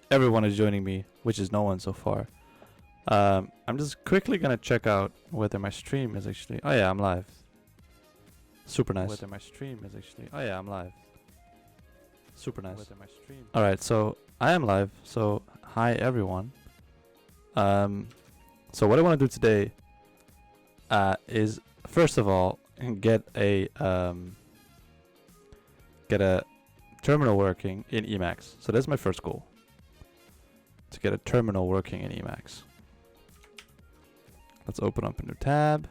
everyone is joining me, which is no one so far. I'm just quickly gonna check out whether my stream is actually. Oh yeah, I'm live. Super nice. Whether my stream is actually. Oh yeah, I'm live. Super nice. Whether my stream. All right, so I am live. So hi everyone. So what I want to do today is first of all get a terminal working in Emacs. So that's my first goal. To get a terminal working in Emacs. Let's open up a new tab.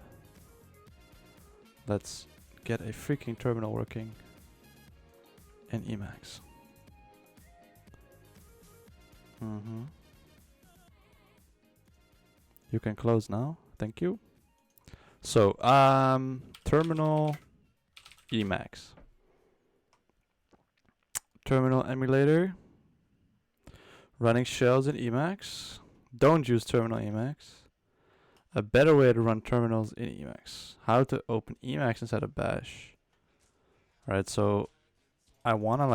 Let's get a freaking terminal working in Emacs. You can close now. Thank you. So, terminal Emacs. Terminal emulator. Running shells in Emacs. Don't use terminal Emacs. A better way to run terminals in Emacs. How to open Emacs inside of Bash. Alright, so I wanna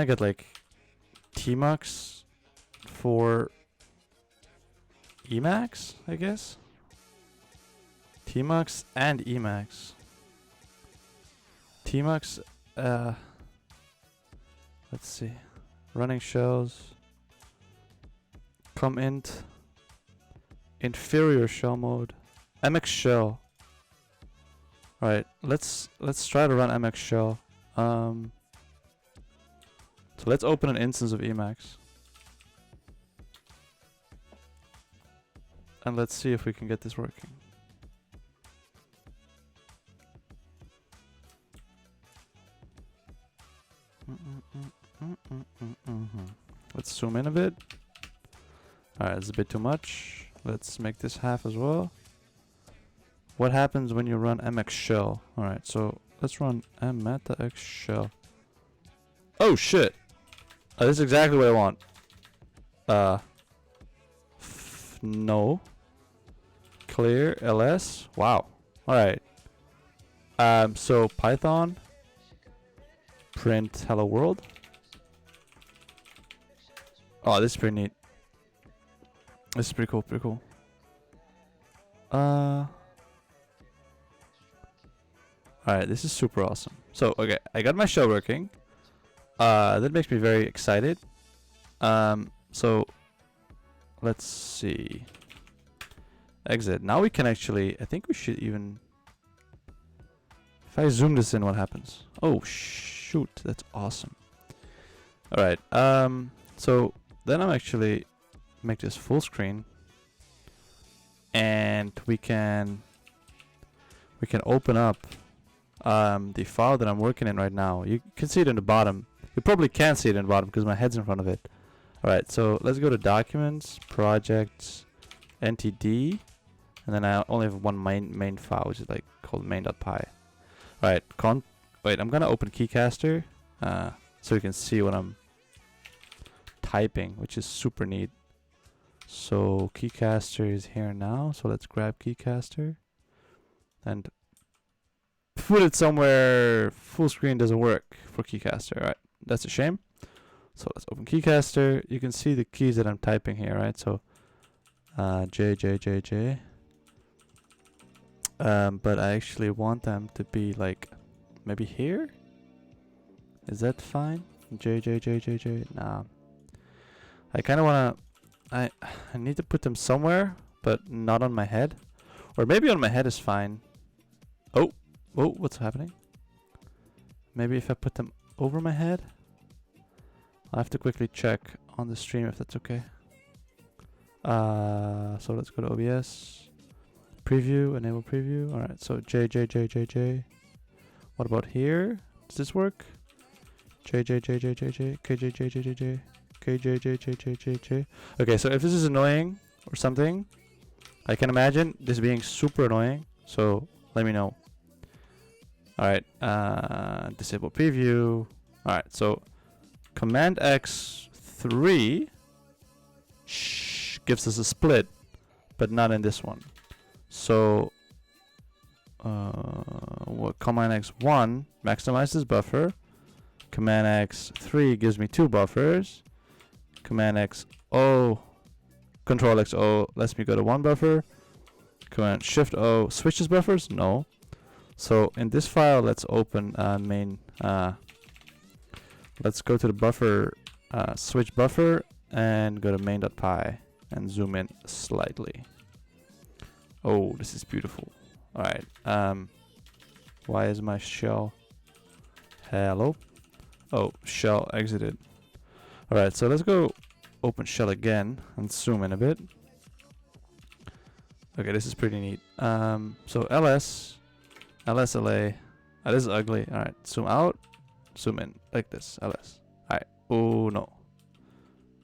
get like Tmux for Emacs, I guess. Tmux and Emacs. Tmux, let's see. Running shells. Comint. Inferior shell mode. Emacs shell. Alright, let's try to run Emacs shell. So let's open an instance of Emacs. And let's see if we can get this working. Let's zoom in a bit. Alright, it's a bit too much. Let's make this half as well. What happens when you run Emacs shell? Alright, so let's run Emacs shell. Oh shit! This is exactly what I want. No. Clear ls. Wow. Alright. So Python. Print hello world. Oh, this is pretty neat. This is pretty cool, pretty cool. Alright, this is super awesome. So, okay, I got my shell working. That makes me very excited. So, let's see. Exit. Now we can actually, I think we should even... If I zoom this in, what happens? Oh, shoot, that's awesome. Alright, so then I'm actually... make this full screen, and we can open up the file that I'm working in right now. You can see it in the bottom. You probably can't see it in the bottom because my head's in front of it. Alright, so let's go to Documents, Projects, NTD, and then I only have one main file, which is like called main.py. Alright, wait, I'm gonna open Keycaster so you can see what I'm typing, which is super neat. So Keycaster is here now. So let's grab Keycaster and put it somewhere. Full screen doesn't work for Keycaster. All right, that's a shame. So let's open Keycaster. You can see the keys that I'm typing here, right? So J J J J. But I actually want them to be like maybe here. Is that fine? J J J J J. Nah. I kind of wanna. I need to put them somewhere, but not on my head. Or maybe on my head is fine. Oh, what's happening? Maybe if I put them over my head? I'll have to quickly check on the stream if that's okay. So let's go to OBS. Preview, enable preview. Alright, so J, J, J, J, J. What about here? Does this work? J, J, J, J, J, J, K, J, J, J, J, J. J, J, J, J, J, J, J. Okay, so if this is annoying or something, I can imagine this being super annoying. So let me know. Alright, disable preview. Alright, so Command X3 gives us a split, but not in this one. So what Command X1 maximizes buffer, Command X3 gives me 2 buffers. Command X O, Control X O lets me go to 1 buffer. Command Shift O switches buffers? No. So in this file, let's open main. Let's go to the buffer, switch buffer, and go to main.py and zoom in slightly. Oh, this is beautiful. All right. Why is my shell? Hello. Oh, shell exited. All right. So let's go open shell again and zoom in a bit. Okay, this is pretty neat. So ls, LSLA. Oh, this is ugly. All right. Zoom out. Zoom in like this. ls. All right. Oh no.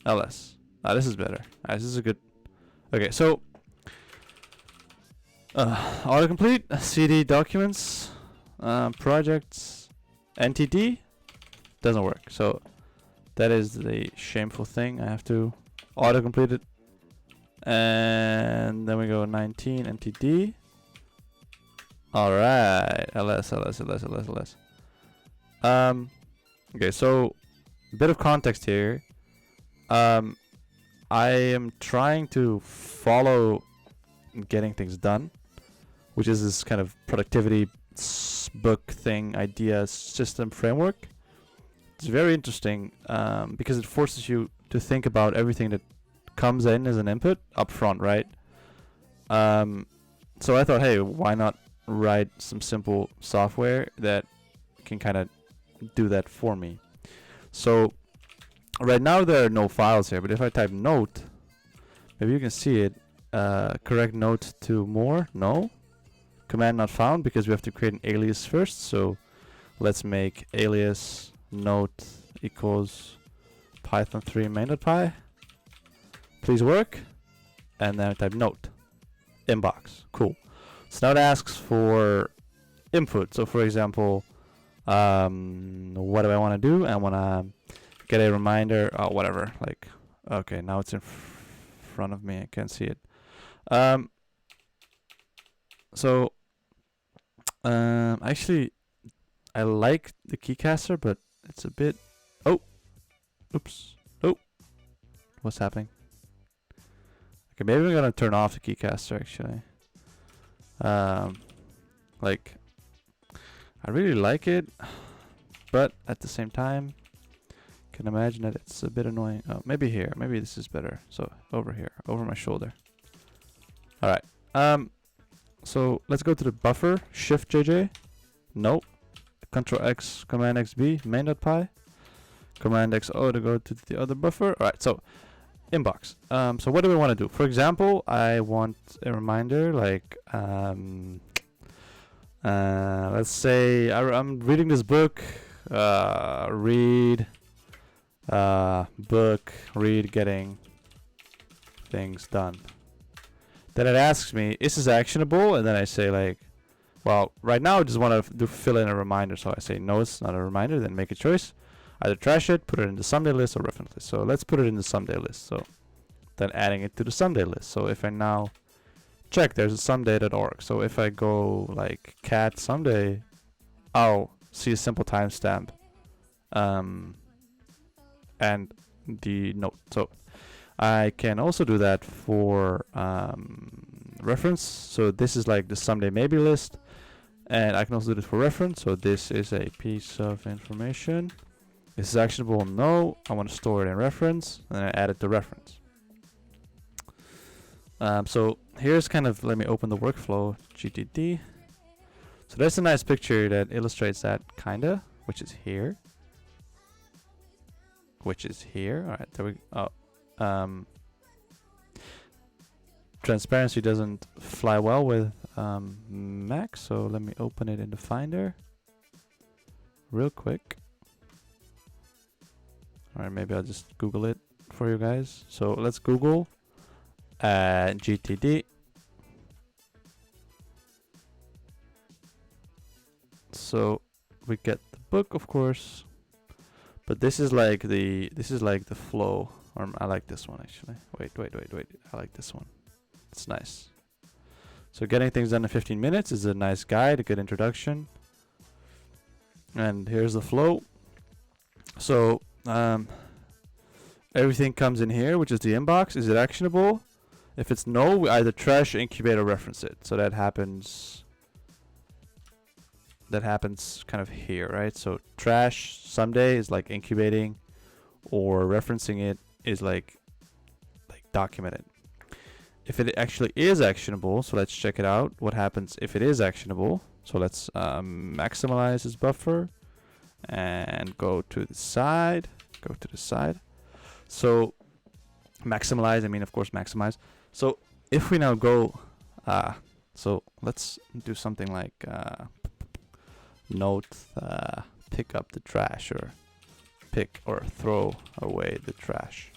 ls. Ah, this is better. All right, this is a good. Okay, so autocomplete, cd documents, projects, NTD doesn't work. So that is the shameful thing. I have to autocomplete it, and then we go 19 NTD. All right, ls. Okay, so a bit of context here. I am trying to follow getting things done, which is this kind of productivity book thing, idea, system framework. It's very interesting because it forces you to think about everything that comes in as an input up front, right? So I thought, hey, why not write some simple software that can kind of do that for me? So right now there are no files here, but if I type note, maybe you can see it. Correct note to more? No. Command not found because we have to create an alias first. So let's make alias note equals python3 main.py. Please work. And then I type note. Inbox. Cool. So now it asks for input. So for example, what do I want to do? I want to get a reminder, whatever, like, okay, now it's in front of me, I can't see it. Actually, I like the keycaster, but it's a bit, oh, oops, oh, what's happening? Okay, maybe I'm gonna turn off the keycaster, actually. Like, I really like it, but at the same time, can imagine that it's a bit annoying. Oh, maybe here. Maybe this is better. So over here, over my shoulder. All right. So let's go to the buffer. Shift JJ. Nope. Control X. Command XB. Main.py. Command XO to go to the other buffer. All right. So inbox. So what do we want to do? For example, I want a reminder like let's say I'm reading this book. Read. Book, read, getting things done. Then it asks me, is this actionable? And then I say like, well, right now I just want to fill in a reminder. So I say, no, it's not a reminder. Then make a choice. Either trash it, put it in the someday list or reference list. So let's put it in the someday list. So then adding it to the someday list. So if I now check, there's a someday.org. So if I go like cat someday, I'll see a simple timestamp. And the note. So I can also do that for reference. So this is like the someday maybe list, and I can also do this for reference. So this is a piece of information. This is actionable. No, I want to store it in reference, and I add it to reference. So here's kind of, let me open the workflow GTD. So there's a nice picture that illustrates that kinda, which is here. All right, there we go. Oh, transparency doesn't fly well with Mac, so let me open it in the Finder real quick. All right, maybe I'll just Google it for you guys. So let's Google GTD. So we get the book, of course. But this is like the flow. Or I like this one actually. Wait. I like this one. It's nice. So getting things done in 15 minutes is a nice guide, a good introduction. And here's the flow. So everything comes in here, which is the inbox. Is it actionable? If it's no, we either trash, incubate, or reference it. So that happens. That happens kind of here, right? So trash someday is like incubating, or referencing it is like documented. If it actually is actionable, so let's check it out. What happens if it is actionable? So let's maximize this buffer and go to the side. Go to the side. So maximize, I mean, of course, maximize. So if we now go, so let's do something like note pick up the trash, or pick or throw away the trash.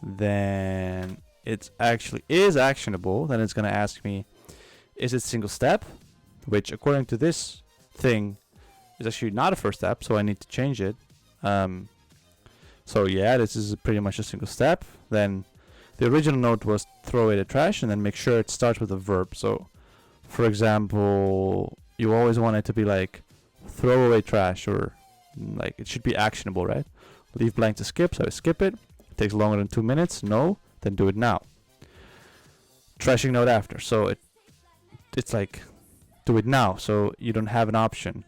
Then it actually is actionable. Then it's going to ask me, is it single step? Which according to this thing is actually not a first step, so I need to change it. So yeah, this is pretty much a single step. Then the original note was throw away the trash, and then make sure it starts with a verb. So for example, you always want it to be like throw away trash, or like it should be actionable, right? Leave blank to skip, so I skip it. It takes longer than 2 minutes. No, then do it now. Trashing note after. So it's like do it now, so you don't have an option.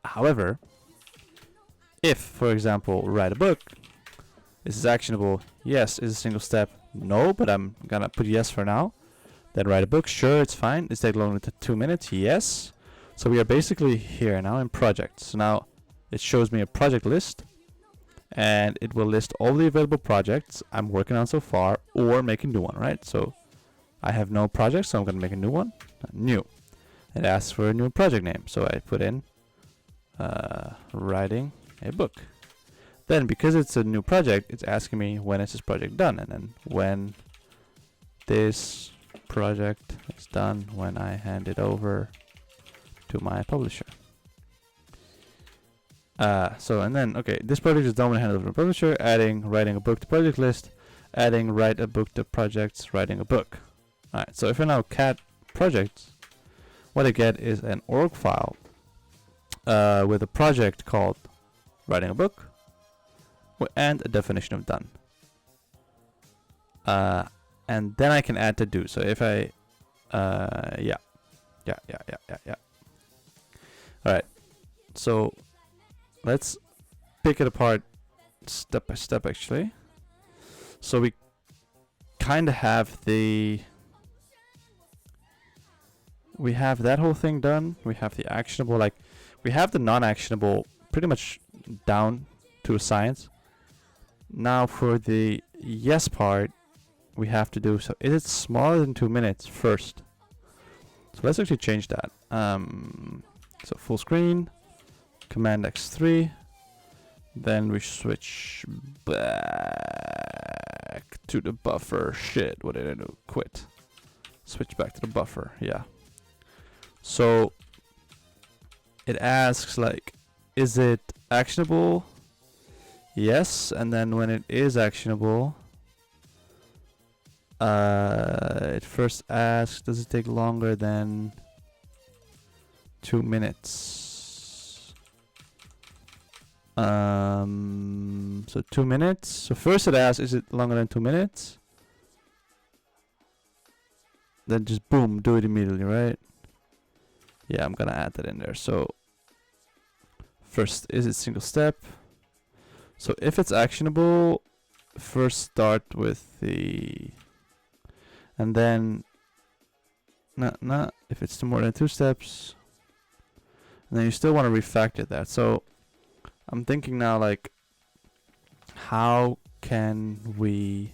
However, if, for example, write a book, this is actionable. Yes. Is a single step? No, but I'm gonna put yes for now. Then write a book. Sure, it's fine. It's take longer than 2 minutes. Yes. So we are basically here now in projects. So now it shows me a project list, and it will list all the available projects I'm working on so far, or make a new one, right? So I have no project, so I'm gonna make a new one. New. It asks for a new project name, so I put in writing a book. Then because it's a new project, it's asking me when is this project done, and then when this project is done, when I hand it over to my publisher. So and then okay, this project is done when I hand it over to the publisher. Adding writing a book to project list. Adding write a book to projects. Writing a book. Alright, so if I now cat projects, what I get is an org file with a project called writing a book and a definition of done. And then I can add to do. So if I yeah. Alright, so let's pick it apart step by step actually. So we kind of have we have that whole thing done. We have the actionable, like we have the non-actionable pretty much down to a science. Now for the yes part, we have to do, so is it smaller than 2 minutes first? So let's actually change that. So full screen, Command X3, then we switch back to the buffer. Shit, what did I do? Quit. Switch back to the buffer, yeah. So it asks like, is it actionable? Yes, and then when it is actionable, it first asks, does it take longer than 2 minutes? So 2 minutes. So first it asks, is it longer than 2 minutes? Then just boom, do it immediately, right? Yeah, I'm gonna add that in there. So first, is it single step? So if it's actionable, first start with the, and then if it's more than 2 steps, and then you still want to refactor that. So I'm thinking now, like, how can we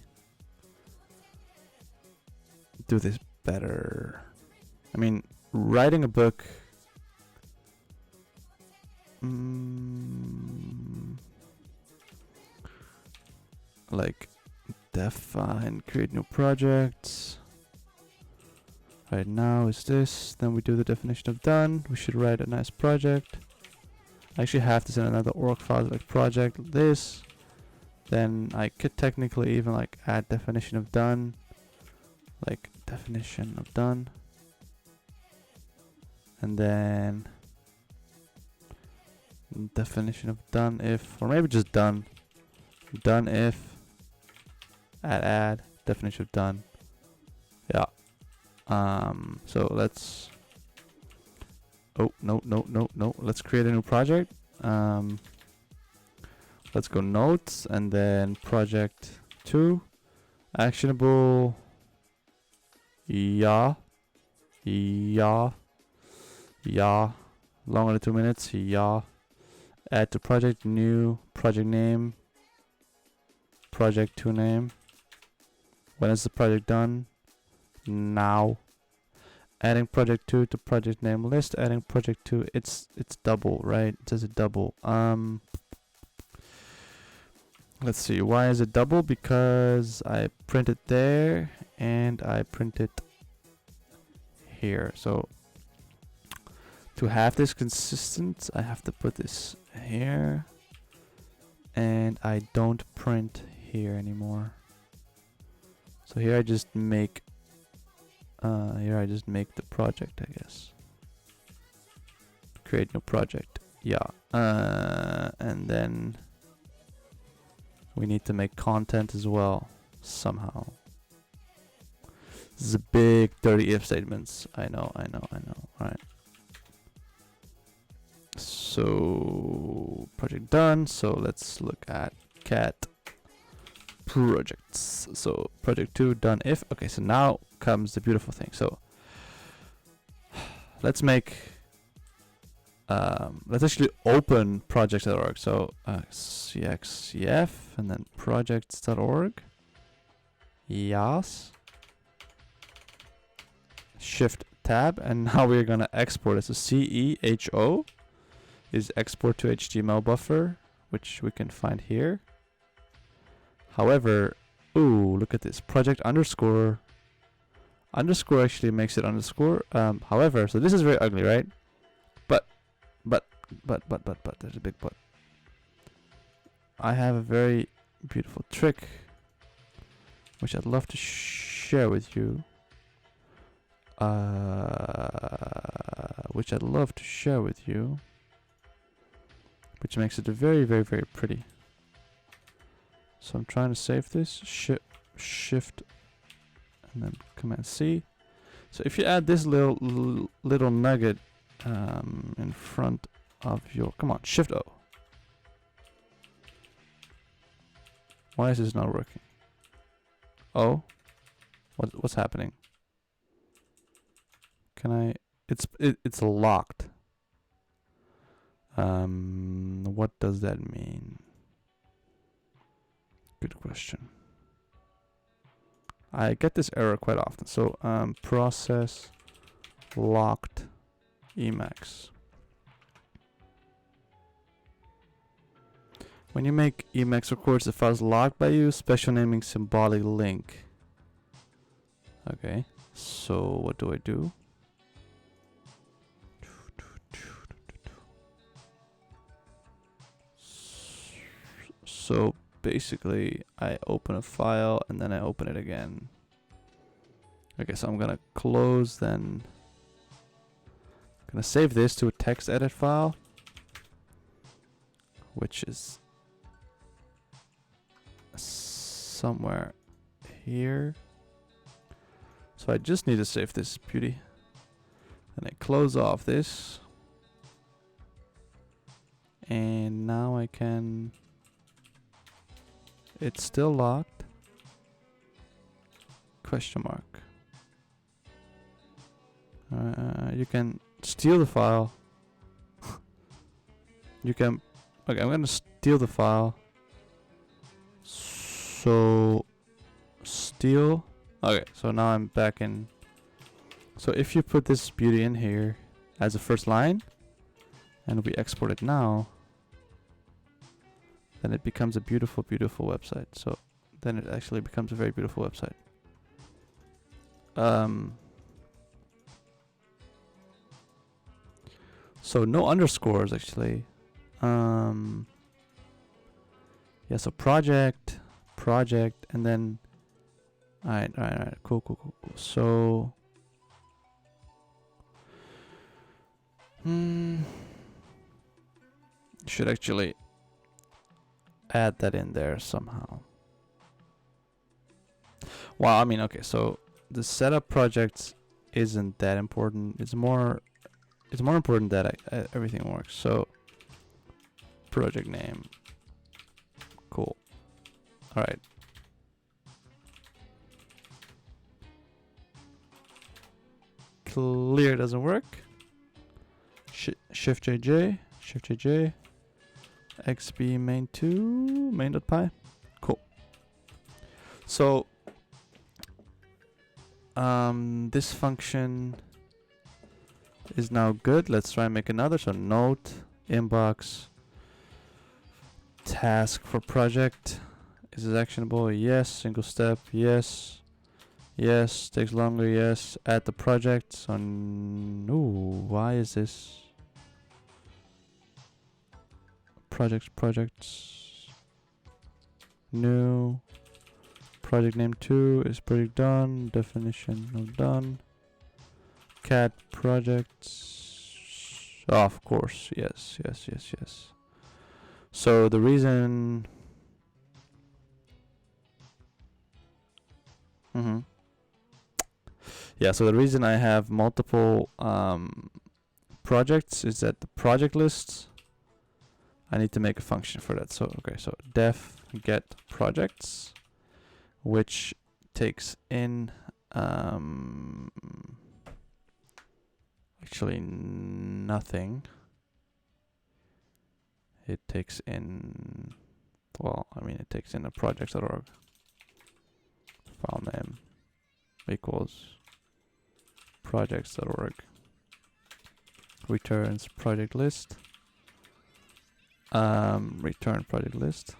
do this better? I mean, writing a book, like define, create new projects. Right now is this, then we do the definition of done. We should write a nice project. I actually have this in another org file, like project this. Then I could technically even like add definition of done, like definition of done. And then Definition of done if, or maybe just done. Done if. Add. Definition of done. Yeah. So let's. Oh, no. Let's create a new project. Let's go notes and then project 2. Actionable. Yeah. Longer than 2 minutes. Yeah. Add to project, new project name. Project 2 name. When is the project done? Now. Adding project 2 to project name list. Adding project 2. It's double, right? It says it double. Let's see. Why is it double? Because I print it there and I print it here. So to have this consistent, I have to put this here, and I don't print here anymore. So here I just make the project, I guess. Create new project. Yeah. And then we need to make content as well somehow. This is a big dirty if statements. I know. Alright. So project done. So let's look at cat projects. So project 2 done if. Okay, so now comes the beautiful thing. So let's make let's actually open projects.org. So cxcf and then projects.org. Yes. Shift tab, and now we're gonna export it. So CEHO is export to HTML buffer, which we can find here. However, ooh, look at this. Project underscore actually makes it underscore. However, so this is very ugly, right? But there's a big but. I have a very beautiful trick which I'd love to share with you. Which makes it very, very, very pretty. So I'm trying to save this. Shift and then Command C. So if you add this little nugget in front of your, come on, Shift O. Why is this not working? Oh, what's happening? Can I? It's locked. What does that mean? Good question. I get this error quite often. So process locked Emacs. When you make Emacs records the files locked by you, special naming symbolic link. Okay, so what do I do? So basically I open a file and then I open it again. Okay, so I'm gonna close, then I'm gonna save this to a text edit file, which is somewhere here. So I just need to save this beauty. And I close off this. And now I can... It's still locked. Question mark. You can steal the file. You can... Okay, I'm gonna steal the file. So... Steal... Okay, so now I'm back in... So if you put this beauty in here as a first line, and we export it now, then it becomes a beautiful, beautiful website. So then it actually becomes a very beautiful website. So no underscores actually. Yeah, so project, and then alright, cool. So Should actually add that in there somehow. Well, I mean, okay, so the setup projects isn't that important. It's more important that everything works. So project name, cool. All right. Clear doesn't work. Shift JJ, XB main2, main.py. Cool. So this function is now good. Let's try and make another. So note inbox task for project. Is this actionable? Yes. Single step? Yes. Yes. Takes longer? Yes. Add the project. So ooh, why is this? Projects. New. Project name 2 is project done. Definition no done. Cat projects. Oh, of course. Yes. So the reason. Yeah, so the reason I have multiple projects is that the project lists, I need to make a function for that. So okay, so def get projects, which takes in actually nothing. It takes in, well, I mean, it takes in a projects.org file name equals projects.org, returns project list, return project list.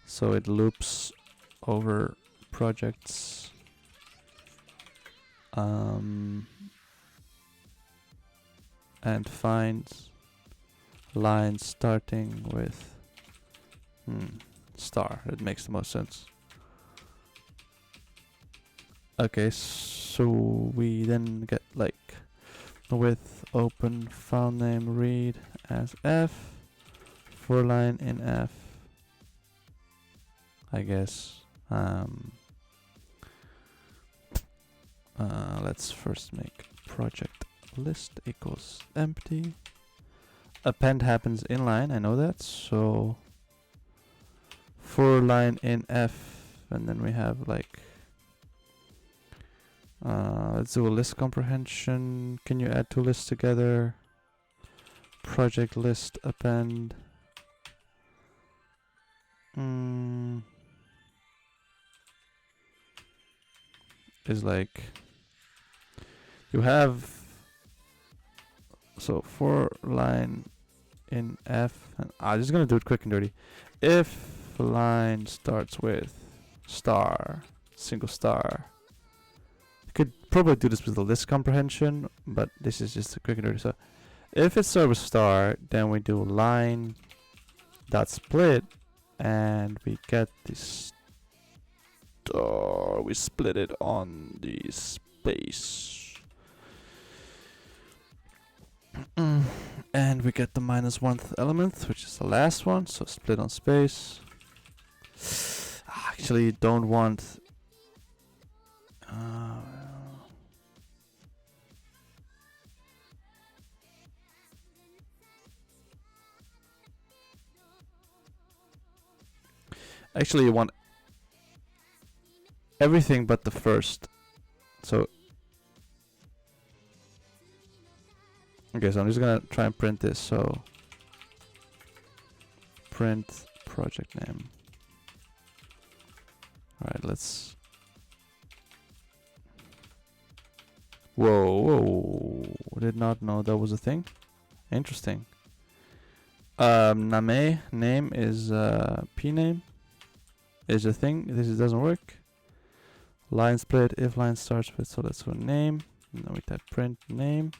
So it loops over projects, and finds lines starting with star. That makes the most sense. Okay, so we then get like with open file name read as f for line in f, I guess. Let's first make project list equals empty. Append happens inline, I know that. So for line in f, and then we have like let's do a list comprehension. Can you add two lists together? Project list append. Is like you have, so for line in f, and I'm just gonna do it quick and dirty. If line starts with star, single star, you could probably do this with a list comprehension, but this is just a quick and dirty. So if it starts with star, then we do line dot split, and we get this star. We split it on the space. And we get the -1th element, which is the last one. So split on space. Actually, don't want. Actually, you want everything but the first. So okay, so I'm just gonna try and print this. So print project name. Alright, let's. Whoa, did not know that was a thing. Interesting. Name is p name is a thing. This doesn't work. Line split if line starts with, so let's do name, and then we type print name.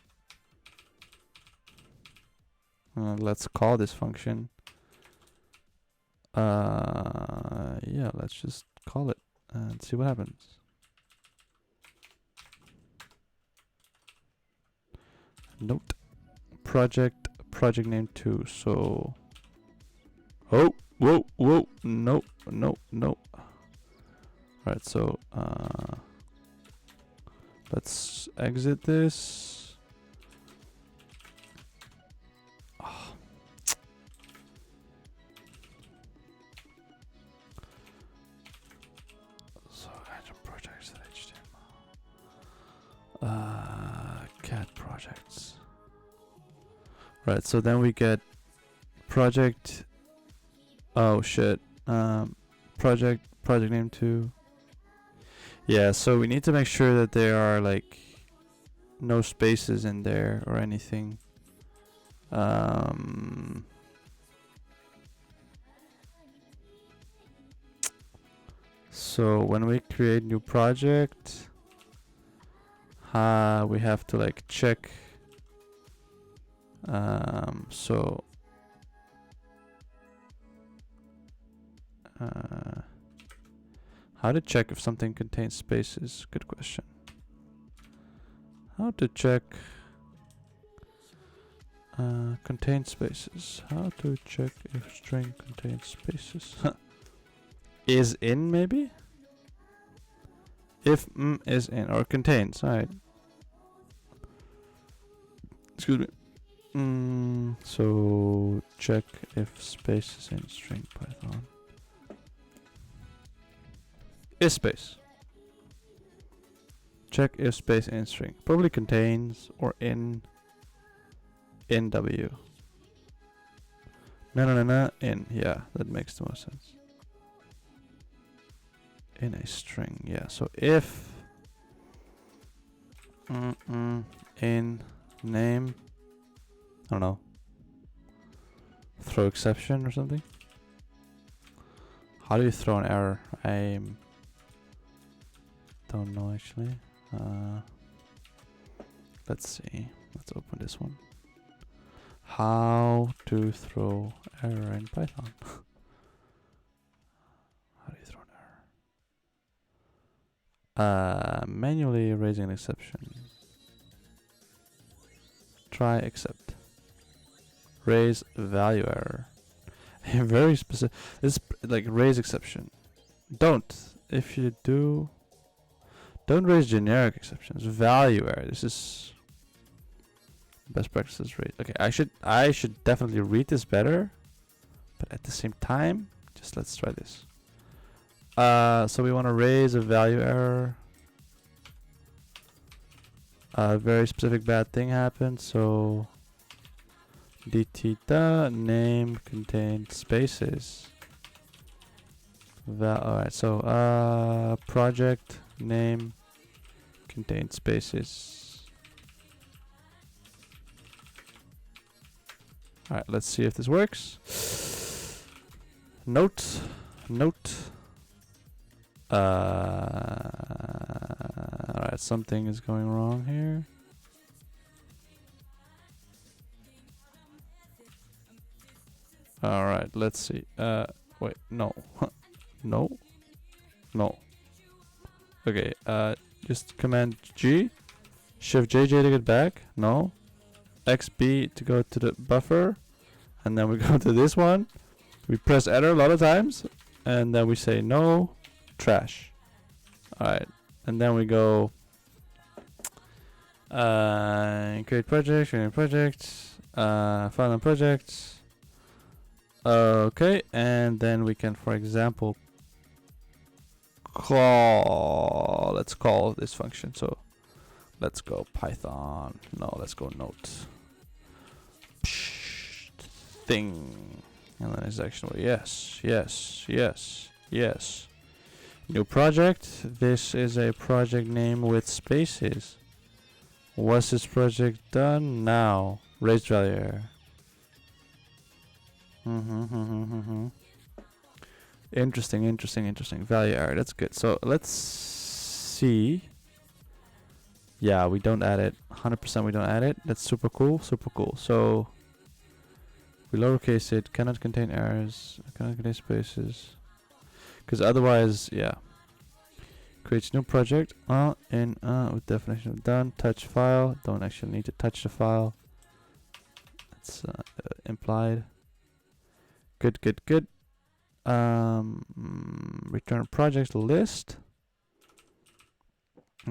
Let's call this function. Yeah, let's just call it and see what happens. Note project project name too. So, oh, whoa, whoa, no, no, no. All right, so let's exit this. Oh. So add projects at HTML. Cat projects. Right, so then we get project. Oh shit. Project name too. Yeah, so we need to make sure that there are like no spaces in there or anything. So when we create new project, we have to like check. So how to check if something contains spaces? Good question. How to check contain spaces? How to check if string contains spaces? Is in maybe? If is in or contains, alright. Excuse me. So check if space is in string Python. Is space. Check if space in string. Probably contains or in W. No, in. Yeah, that makes the most sense. In a string, yeah. So if in name, I don't know, throw exception or something. How do you throw an error? I don't know actually. Let's see. Let's open this one. How to throw error in Python. How do you throw an error? Manually raising an exception. Try except. Raise value error. Very specific. This like raise exception. Don't. If you do, don't raise generic exceptions. Value error. This is best practices rate. Okay, I should definitely read this better, but at the same time, just let's try this. So we want to raise a value error. A very specific bad thing happened. So dtheta name contains spaces. Alright, so project name contains spaces. Alright, let's see if this works. Note. Alright, something is going wrong here. Alright, let's see. Wait, no. No. Okay, just command G. Shift JJ to get back. No. XB to go to the buffer. And then we go to this one. We press enter a lot of times. And then we say no. Trash. Alright. And then we go create project, file and projects. Okay, and then we can, for example, let's call this function. So let's go Python. No, let's go note thing, and then it's actually yes. New project. This is a project name with spaces. Was this project done? Now raised value error. Interesting. Value error. That's good. So let's see. Yeah, we don't add it. 100% we don't add it. That's super cool. So we lowercase it. Cannot contain errors. Cannot contain spaces. Because otherwise, yeah. Creates new project. With definition of done. Touch file. Don't actually need to touch the file. Let's that's implied. Good, good, good. Return project list.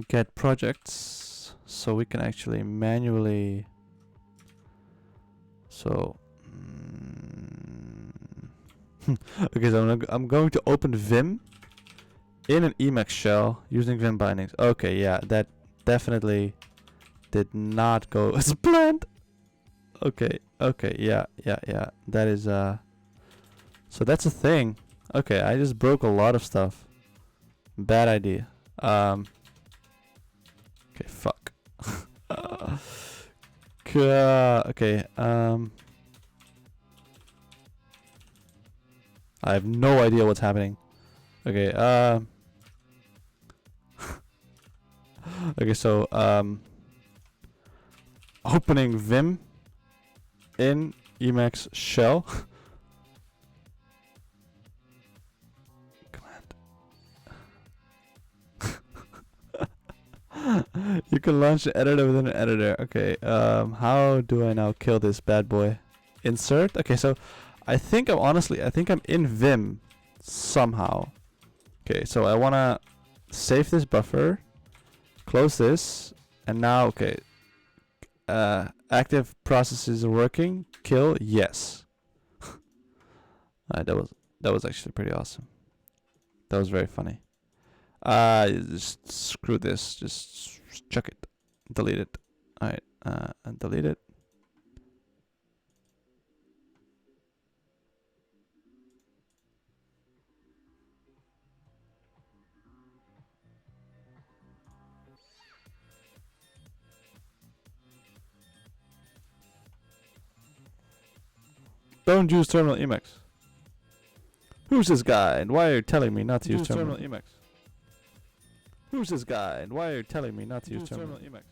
Get projects, so we can actually manually. So. Okay, so I'm going to open Vim in an Emacs shell using Vim bindings. Okay, yeah, that definitely did not go as planned. Okay, okay, yeah. That is so that's a thing. Okay, I just broke a lot of stuff. Bad idea. Okay, fuck. Okay, I have no idea what's happening. Okay, okay, so opening Vim in Emacs shell. You can launch the editor within an editor. Okay, how do I now kill this bad boy? Insert. Okay, so I think I'm in Vim somehow. Okay, so I wanna save this buffer, close this, and now okay. Active processes are working. Kill, yes. Alright, that was actually pretty awesome. That was very funny. Just screw this. Just chuck it. Delete it. Alright, and delete it. Don't use terminal Emacs. Who's this guy and why are you telling me not to use terminal Emacs? Who's this guy and why are you telling me not to use terminal Emacs?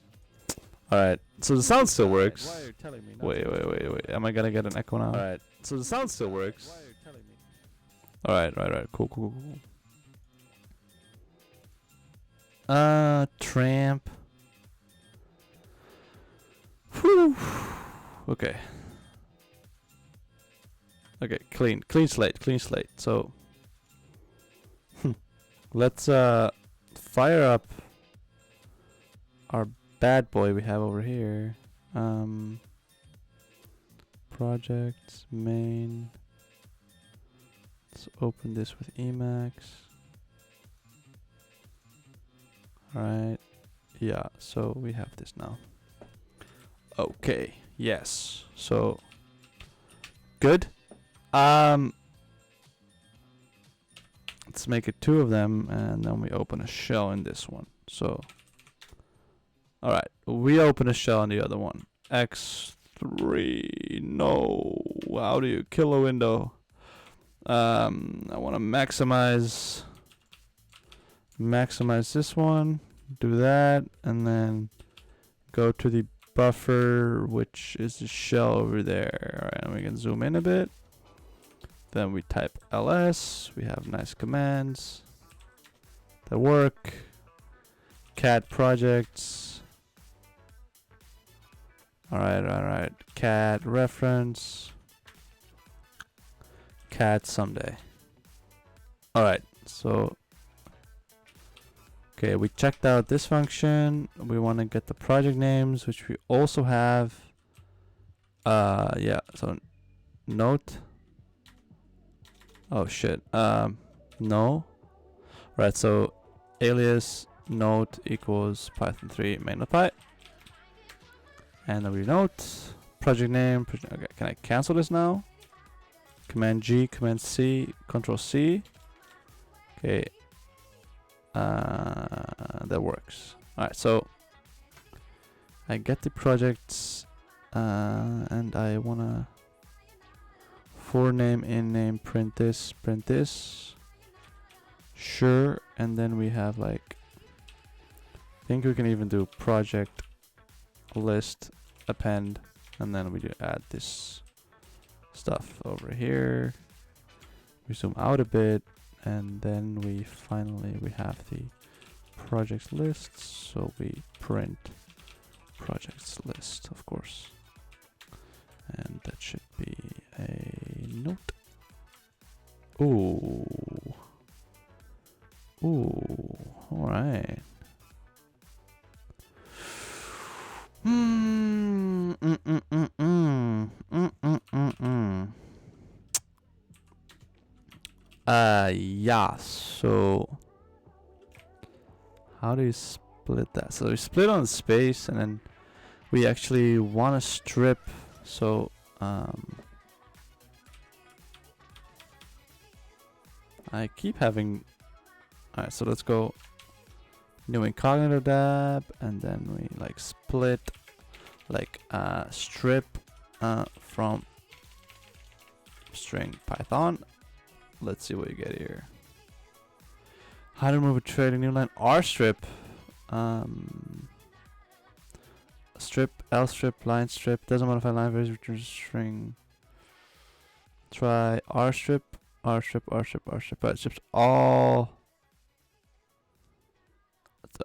Alright, so the sound still works. Wait. Am I gonna get an echo now? Alright, so the sound still works. Alright, cool. Tramp. Whew. Okay. Okay, clean slate. So let's fire up our bad boy we have over here. Projects, main. Let's open this with Emacs. Alright. Yeah, so we have this now. Okay, yes. So good. Let's make it 2 of them and then we open a shell in this one. So alright, we open a shell in the other one. X3. No. How do you kill a window? I wanna maximize this one. Do that and then go to the buffer, which is the shell over there. Alright, and we can zoom in a bit. Then we type ls. We have nice commands that work. Cat projects. Alright. Cat reference. Cat someday. Alright, so okay, we checked out this function. We want to get the project names, which we also have. Yeah, so note. Oh shit. No. Right, so alias note equals python 3 main.py. And then we note project name. Okay, can I cancel this now? Command G, Command C, Control C. Okay. That works. Alright, so I get the projects and I wanna for name, in name, print this. Sure, and then we have like, I think we can even do project list append, and then we do add this stuff over here. We zoom out a bit, and then we finally have the projects list, so we print projects list, of course. And that should be a note. Ooh. Ooh. Alright. Yeah, so how do you split that? So we split on the space and then we actually want to strip. So I keep having. Alright, so let's go new incognito tab and then we like split like strip from string Python. Let's see what you get here. How to remove a trading new line? R strip. Strip, L strip, line strip. Doesn't modify line values, returns string. Try R strip, R strip, R strip, R strip. It strips all.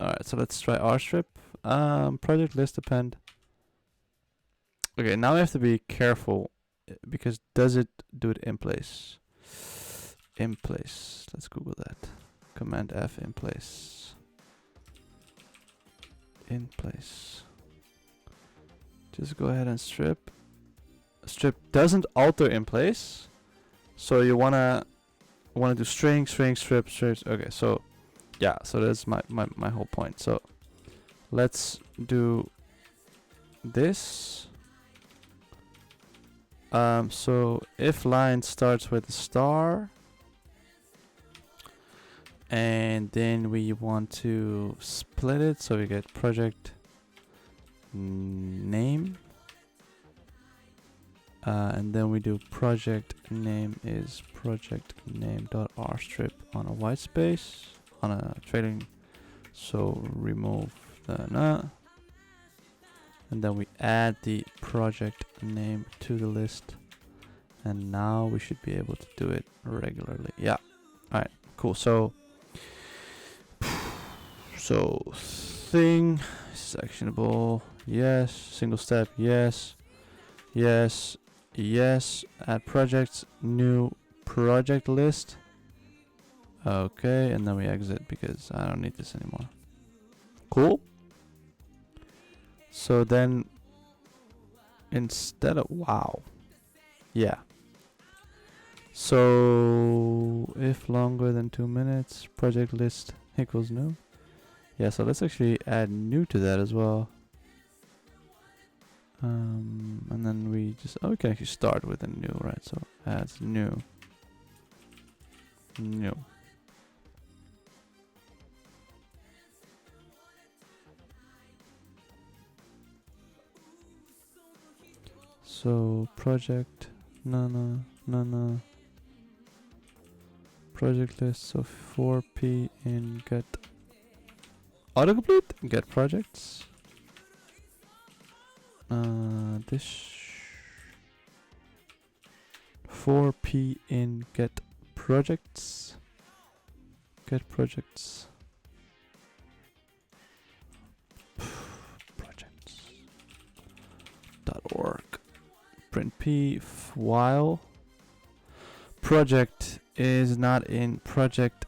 Alright, so let's try R strip. Project list append. Okay, now we have to be careful because does it do it in place? In place. Let's Google that. Command F in place. In place. Just go ahead and strip. Strip doesn't alter in place. So you wanna do string, strip. Okay, so yeah, so that's my whole point. So let's do this. So if line starts with a star, and then we want to split it, so we get project name, and then we do project name is project name dot r strip on a white space on a trading. So remove the and then we add the project name to the list, and now we should be able to do it regularly. Yeah. All right. Cool. So thing is actionable. Yes. Single step. Yes. Yes. Yes. Add projects. New project list. Okay, and then we exit because I don't need this anymore. Cool. So then instead of wow. Yeah. So if longer than 2 minutes, project list equals new. Yeah, so let's actually add new to that as well. And then we just we can actually start with a new, right? So adds new. New. So project no project list, so 4p in get autocomplete, get projects. This 4p in get projects. Get projects. Projects.org. Print p while project is not in project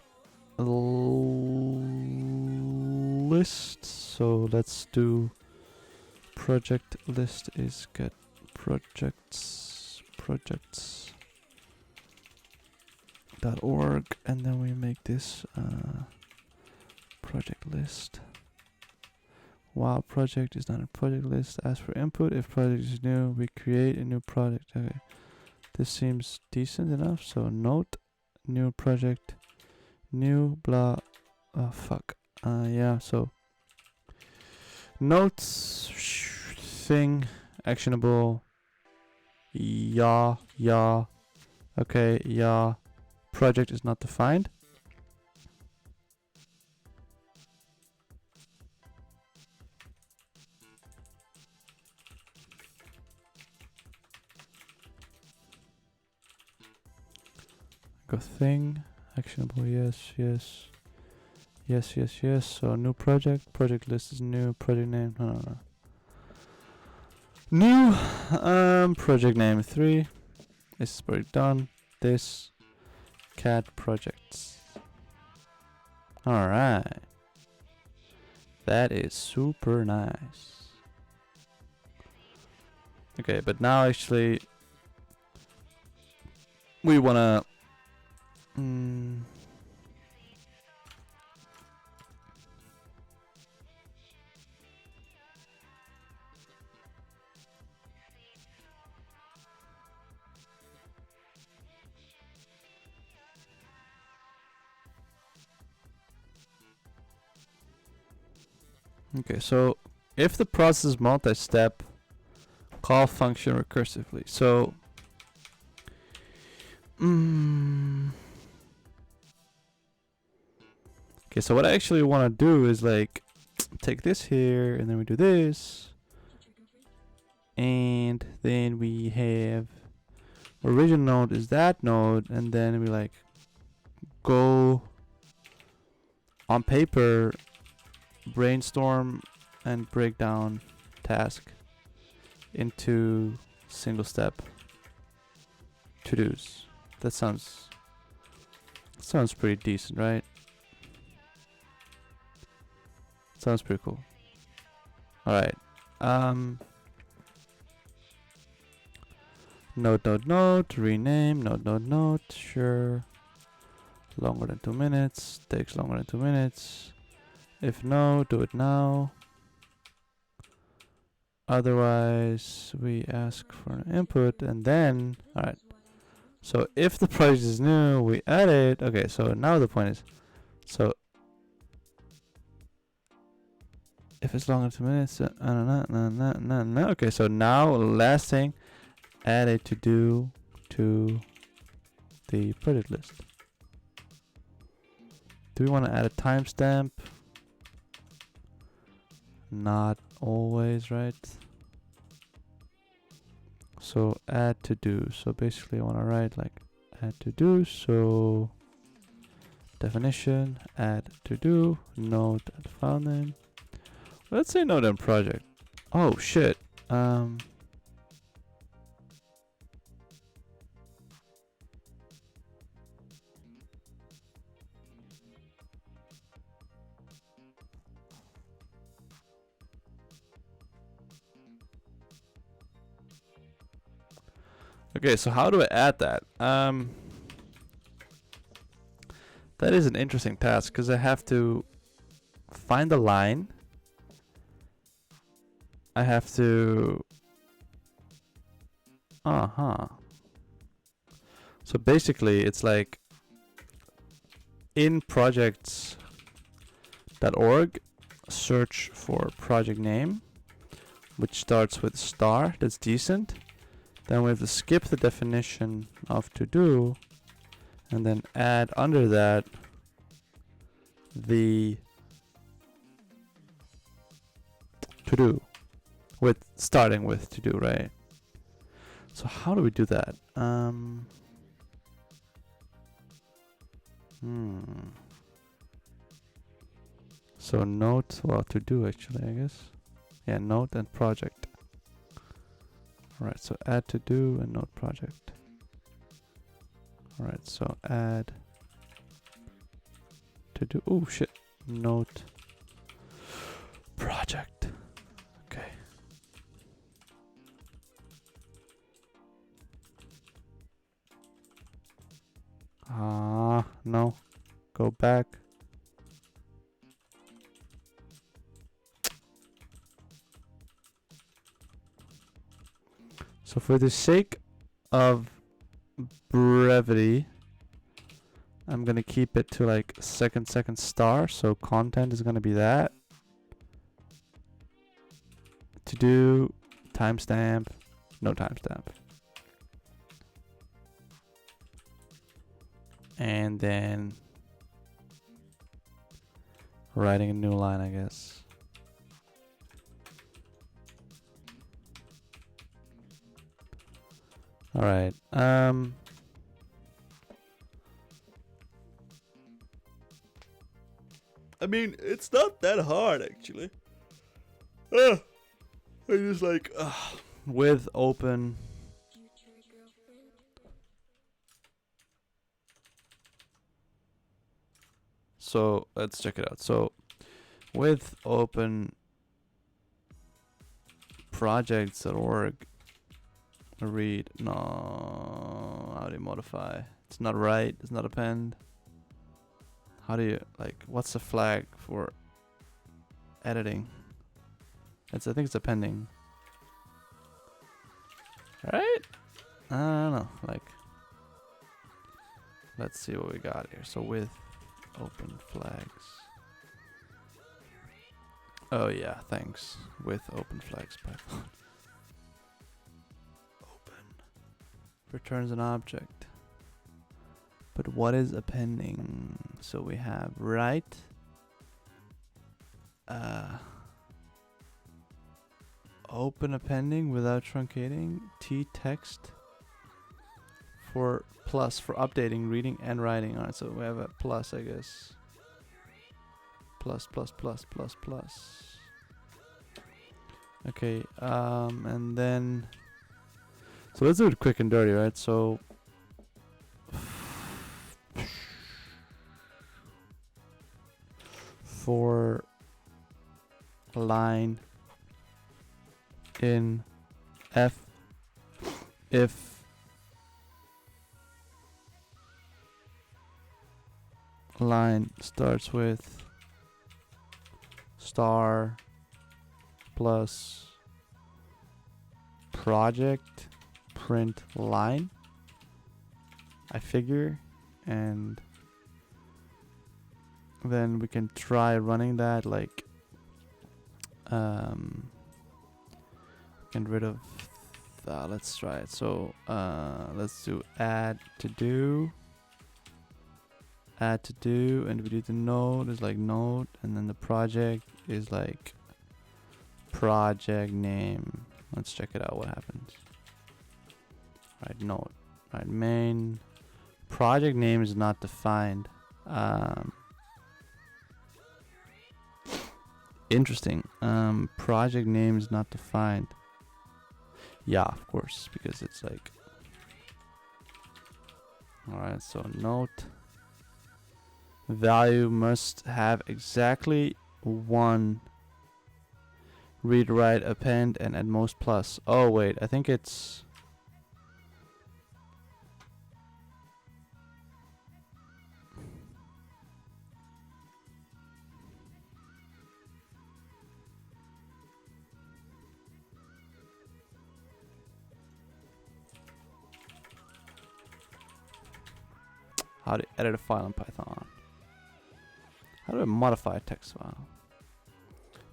list, so let's do project list is get projects.org, and then we make this project list. While project is not a project list, ask for input. If project is new, we create a new project. Okay, this seems decent enough. So note, new project, new blah. Oh fuck. Yeah. So notes thing actionable. Yeah. Okay. Yeah. Project is not defined. Go thing actionable. Yes. So new project list is new, project name. No. New project name 3. This is pretty done. This cat projects. Alright. That is super nice. Okay, but now actually we wanna okay, so if the process is multi-step, call function recursively. So okay, so what I actually want to do is like take this here and then we do this, and then we have origin node is that node, and then we like go on paper brainstorm and break down task into single step to-dos. That sounds pretty decent, right? Sounds pretty cool. Alright. Node, rename, node, sure. Longer than 2 minutes, takes longer than 2 minutes. If no, do it now. Otherwise, we ask for an input and then, alright. So if the project is new, we add it. Okay, so now the point is, so if it's longer than 2 minutes, no. Okay, so now last thing, add a to do to the project list. Do we want to add a timestamp? Not always, right? So add to do. So basically I want to write like add to do. So definition, add to do, node add file name. Let's say node and project. Oh shit. Okay, so how do I add that? That is an interesting task because I have to find the line. I have to... So basically it's like in projects.org, search for project name, which starts with star, that's decent. Then we have to skip the definition of to do and then add under that the to do with starting with to do, right? So how do we do that? So note, well, to do actually, I guess. Yeah, note and project. Alright, so add to do and node project. Alright, so add to do. Oh shit. Node project. Okay. No. Go back. So for the sake of brevity, I'm gonna keep it to like second star. So content is gonna be that. To do, timestamp, no timestamp. And then writing a new line, I guess. All right. I mean, it's not that hard actually. I just like with open. So let's check it out. So with open projects.org read, no, how do you modify? It's not right, it's not append. How do you, like, what's the flag for editing? I think it's appending. Right? I don't know, like, let's see what we got here. So with open flags. Oh yeah, thanks. With open flags Python. Open returns an object. But what is appending? So we have write, open appending without truncating, t text for plus for updating, reading and writing. Alright, so we have a plus, I guess. Plus. Okay, and then, so let's do it quick and dirty, right? So for line in f, if line starts with star plus project print line, I figure, and then we can try running that, like, get rid of let's try it. So let's do add to do, and we do the node is like node, and then the project is like project name. Let's check it out, what happens. Right, node, right, main project name is not defined. Interesting. Project name is not defined. Yeah, of course, because it's like, alright, so note value must have exactly one read, write, append, and at most plus. Oh wait, I think it's how to edit a file in Python. How do I modify a text file?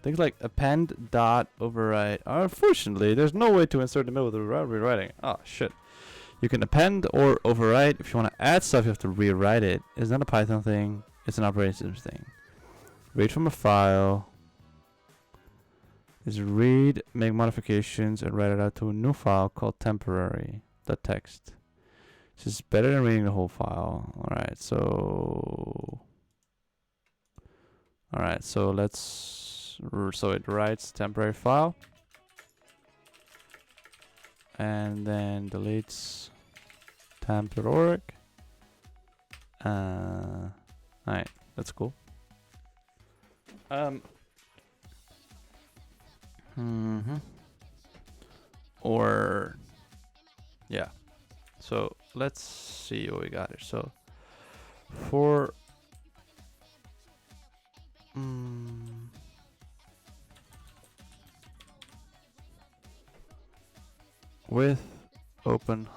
Things like append dot overwrite. Unfortunately, there's no way to insert in the middle of the rewriting. Oh shit. You can append or overwrite. If you want to add stuff, you have to rewrite it. It's not a Python thing. It's an operating system thing. Read from a file is read, make modifications, and write it out to a new file called temporary.txt. This is better than reading the whole file. Alright, so let's, so it writes temporary file and then deletes temp.org. Alright, that's cool. Or yeah, so let's see what we got here. So for with open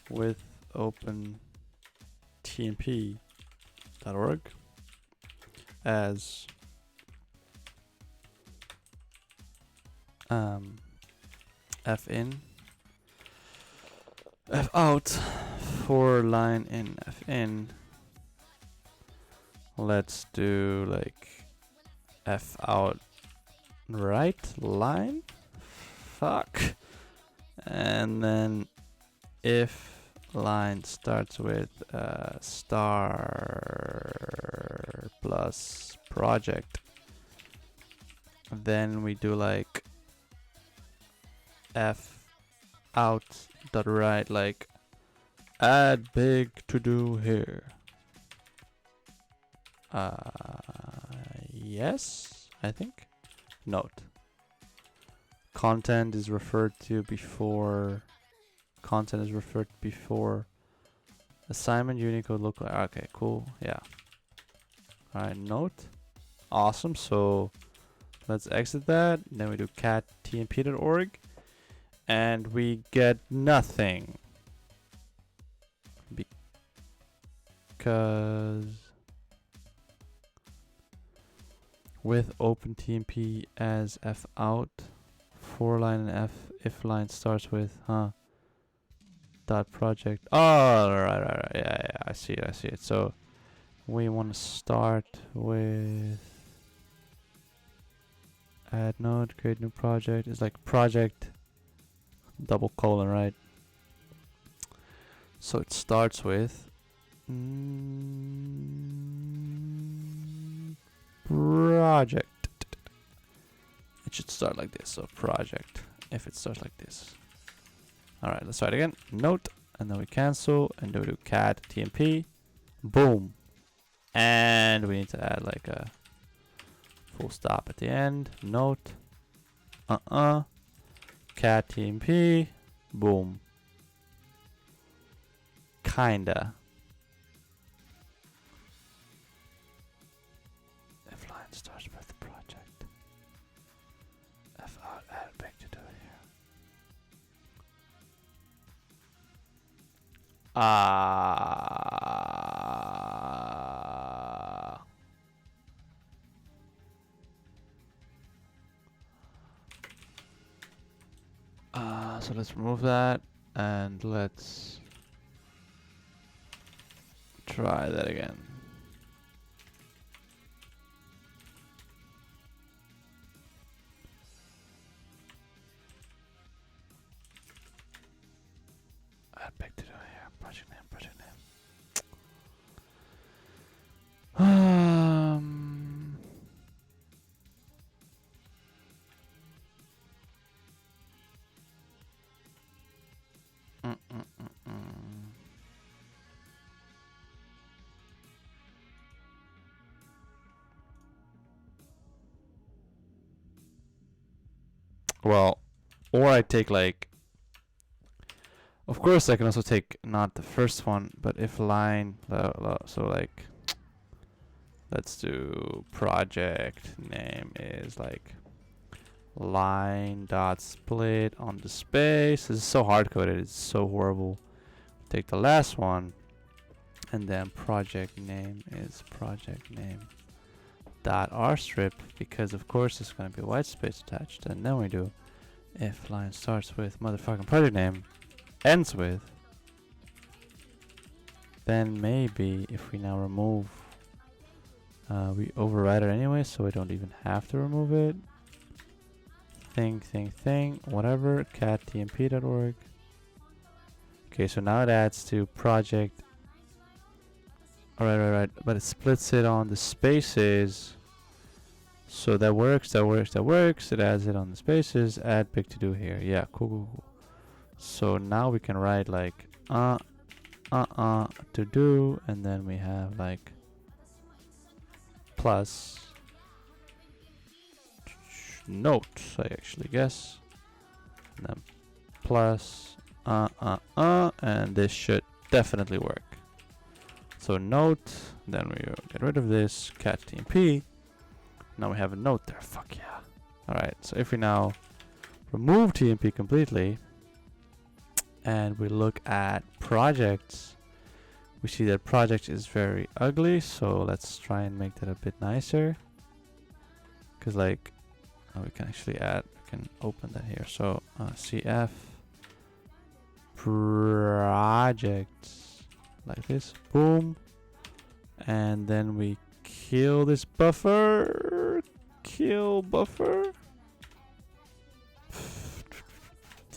with open tmp.org as fin f out for line in fin. Let's do like f out right line, fuck, and then if line starts with star plus project, then we do like f out dot write like add big to do here. Yes, I think. Note. Content is referred to before. Content is referred before. Assignment Unicode local. Okay, cool. Yeah. Alright, note. Awesome. So let's exit that. Then we do cat tmp.org. And we get nothing. Because with OpenTMP as f out, for line and f if line starts with dot project. Oh, right. Yeah, I see it. So we want to start with add node, create new project. It's like project double colon, right? So it starts with project. It should start like this. So project, if it starts like this. All right, let's try it again. Note, and then we cancel, and then we do cat tmp. Boom. And we need to add like a full stop at the end. Note. Cat tmp. Boom. Kinda. If line starts with the project. F out, add back to do here. So let's remove that and let's try that again. Add back to do here. Project name. Well, or I take like, of course I can also take not the first one, but if line, so like, let's do project name is like line dot split on the space. This is so hard coded, it's so horrible. Take the last one, and then project name is project name dot rstrip, because of course there's going to be a white space attached. And then we do if line starts with motherfucking project name, ends with, then maybe if we now remove, we override it anyway, so we don't even have to remove it. Thing, whatever, cat tmp.org. Okay, so now it adds to project. Alright, but it splits it on the spaces. So that works. It adds it on the spaces. Add big to do here. Yeah, cool. So now we can write like to do, and then we have like plus notes, I actually guess. And then plus and this should definitely work. So note, then we get rid of this, cat tmp. Now we have a note there, fuck yeah. Alright, so if we now remove tmp completely, and we look at projects, we see that project is very ugly, so let's try and make that a bit nicer. Because like, we can actually add, we can open that here. So cf projects like this, boom, and then we kill this buffer, kill buffer.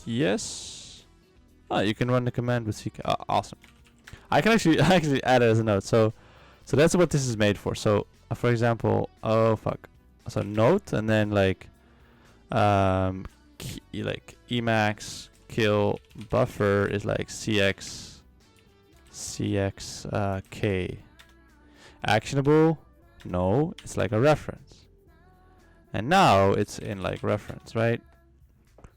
Yes. You can run the command with ck. Awesome. I can actually add it as a note. So that's what this is made for. So for example, oh fuck. So note, and then like like Emacs kill buffer is like cx actionable. No, it's like a reference. And now it's in like reference, right?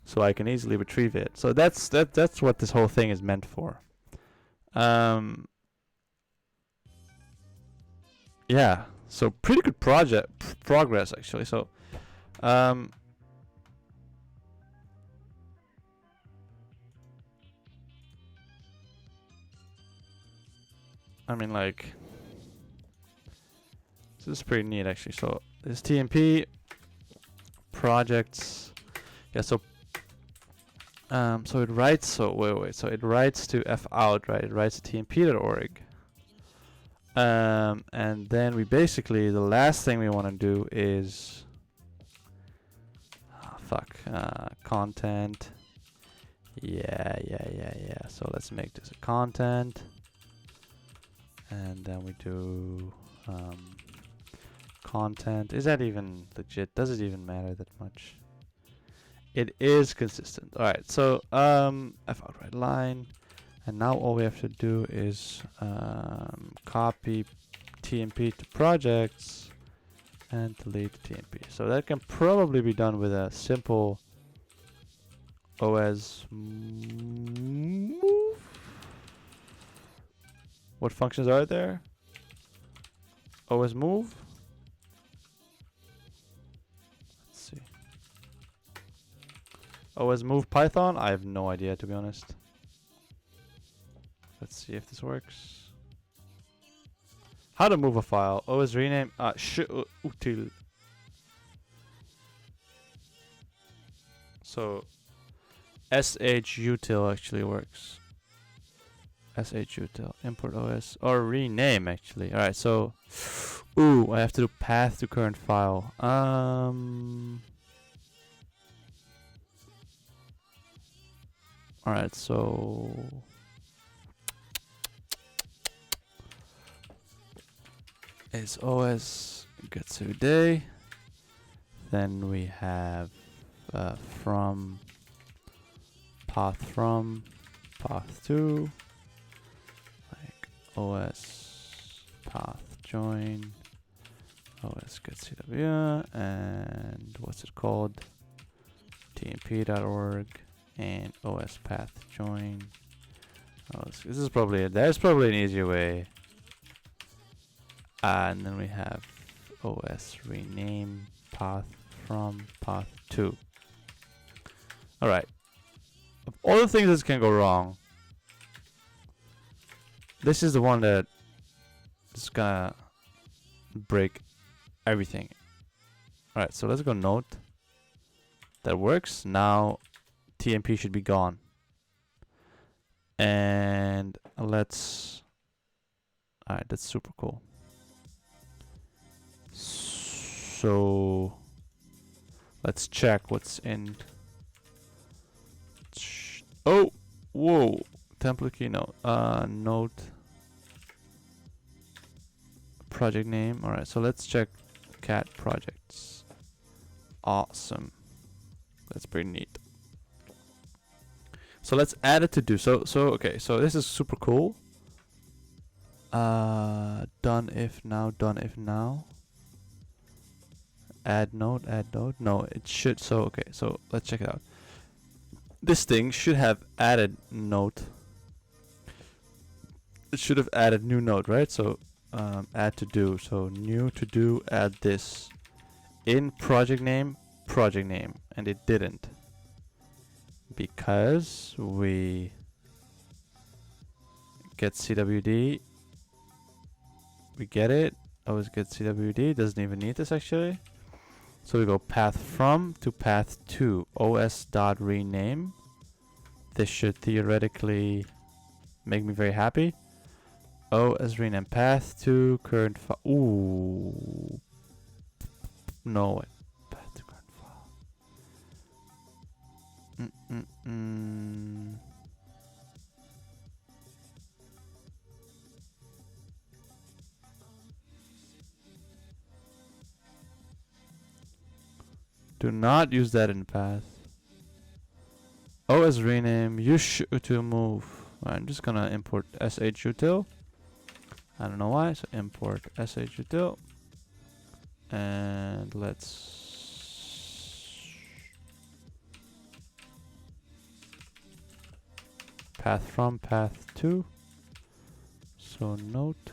So I can easily retrieve it. So that's what this whole thing is meant for. Yeah. So pretty good progress actually. So I mean, like, this is pretty neat actually. So this TMP projects. Yeah. So it writes. So wait. So it writes to f out, right? It writes to tmp.org. And then we basically, the last thing we want to do is content. Yeah. So let's make this a content, and then we do content. Is that even legit? Does it even matter that much? It is consistent. All right. So f outright line, and now all we have to do is copy TMP to projects and delete TMP. So that can probably be done with a simple OS move. What functions are there? OS move. Let's see. OS move Python. I have no idea, to be honest. Let's see if this works. How to move a file. OS rename. Util. So shutil actually works. Shutil. Import OS. Or rename actually. Alright, so ooh, I have to do path to current file. Alright, so is OS Getsu day. Then we have from path to, like OS path join OS Getsu and what's it called, tmp.org and OS path join. This is probably it. There's probably an easier way. And then we have OS rename path from path to. Alright. Of all the things that can go wrong, this is the one that is gonna break everything. Alright, so let's go note. That works. Now TMP should be gone. And let's... Alright, that's super cool. So let's check what's in. Oh, whoa! Template key note. Note. Project name. All right. So let's check cat projects. Awesome. That's pretty neat. So let's add it to do. So okay. So this is super cool. Done if now. Done if now. Add node. No, it should. So okay, so let's check it out. This thing should have added node. It should have added new node, right? So add to do. So new to do. Add this in project name, and it didn't because we get CWD. We get it. Always get CWD. Doesn't even need this actually. So we go path from to path to os.rename. This should theoretically make me very happy. Os rename path to current file. Ooh. No. Path to current file. Do not use that in path. was rename usutil move. I'm just gonna import shutil. I don't know why, so import shutil. And let's path from, path to. So note.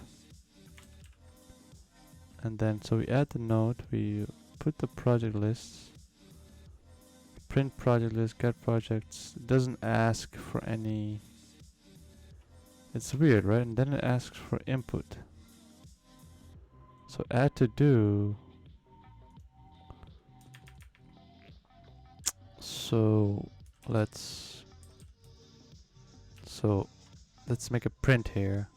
And then, so we add the note, we put the project lists, print project list, get projects. It doesn't ask for any. It's weird, right? And then it asks for input. So add to do. So let's make a print here.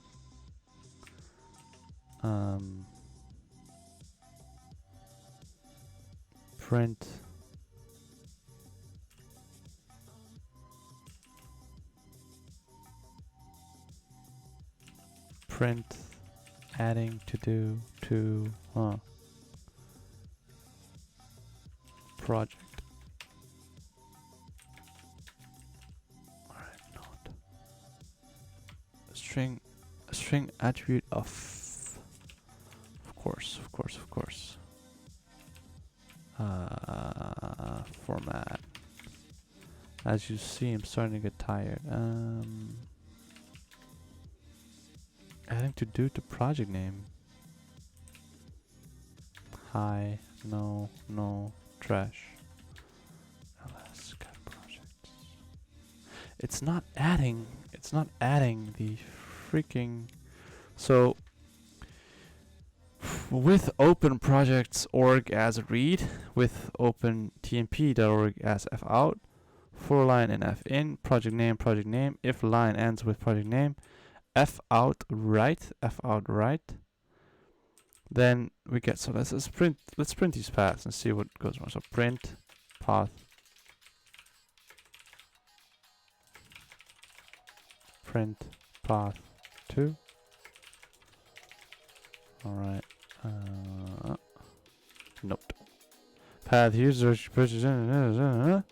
Print adding to do to project. Alright, note. String attribute of course. Format. As you see, I'm starting to get tired. Adding to do to project name. Hi, no, trash. ls cat projects. It's not adding the freaking. So with open projects.org as read, with open tmp.org as fout, for line and fin, project name, if line ends with project name, fout right, then we get, so let's print these paths and see what goes wrong. So print path, print path 2. Alright. Nope. Path user purchase. No.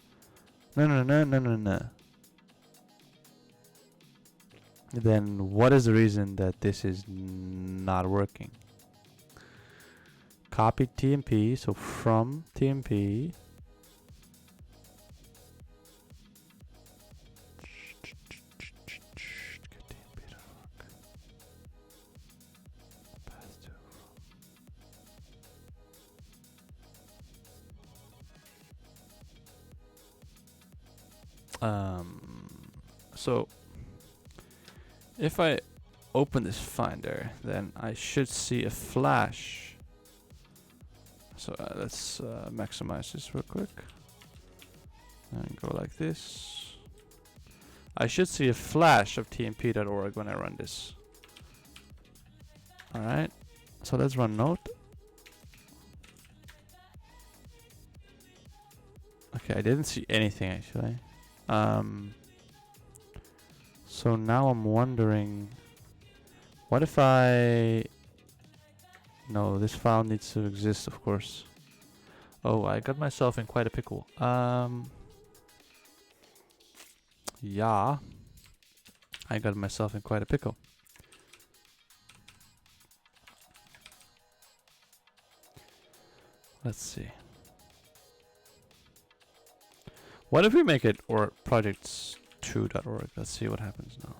Then what is the reason that this is not working? Copy TMP, so from TMP. So if I open this Finder, then I should see a flash. So let's maximize this real quick and go like this. I should see a flash of tmp.org when I run this. Alright, so let's run note. Okay, I didn't see anything actually. So now I'm wondering, what if no, this file needs to exist, of course. Oh, I got myself in quite a pickle. Yeah, I got myself in quite a pickle. Let's see. What if we make it or projects2.org? Let's see what happens now.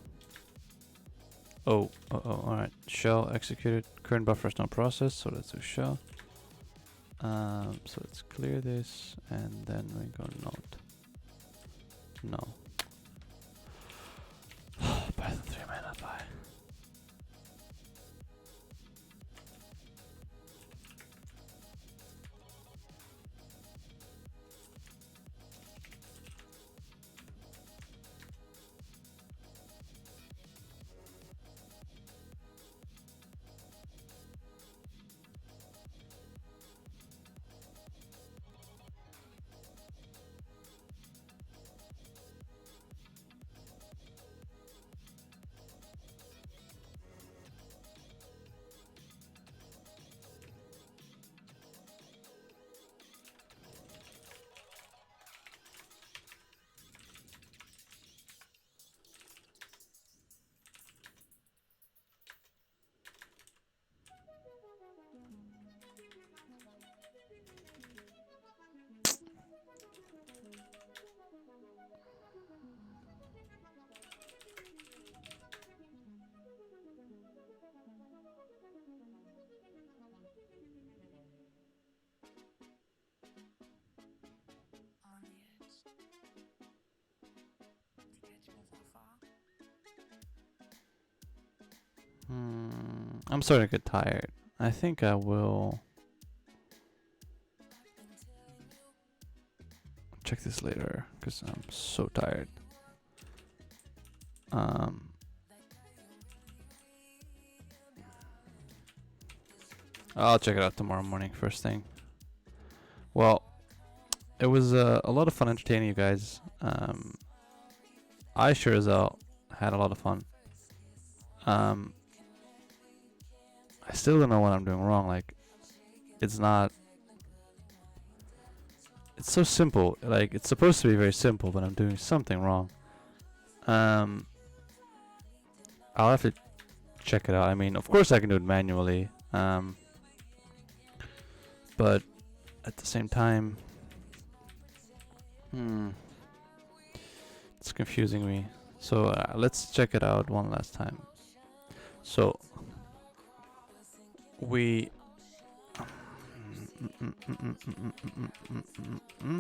Oh, alright. Shell executed. Current buffer is not processed, so let's do shell. So let's clear this and then we go note. No. Python 3 might not buy. I'm starting to get tired. I think I will check this later because I'm so tired. I'll check it out tomorrow morning, first thing. Well, it was a lot of fun entertaining you guys. I sure as hell had a lot of fun. I still don't know what I'm doing wrong. Like, it's not. It's so simple. Like, it's supposed to be very simple, but I'm doing something wrong. I'll have to check it out. I mean, of course I can do it manually. But at the same time, it's confusing me. So let's check it out one last time. So we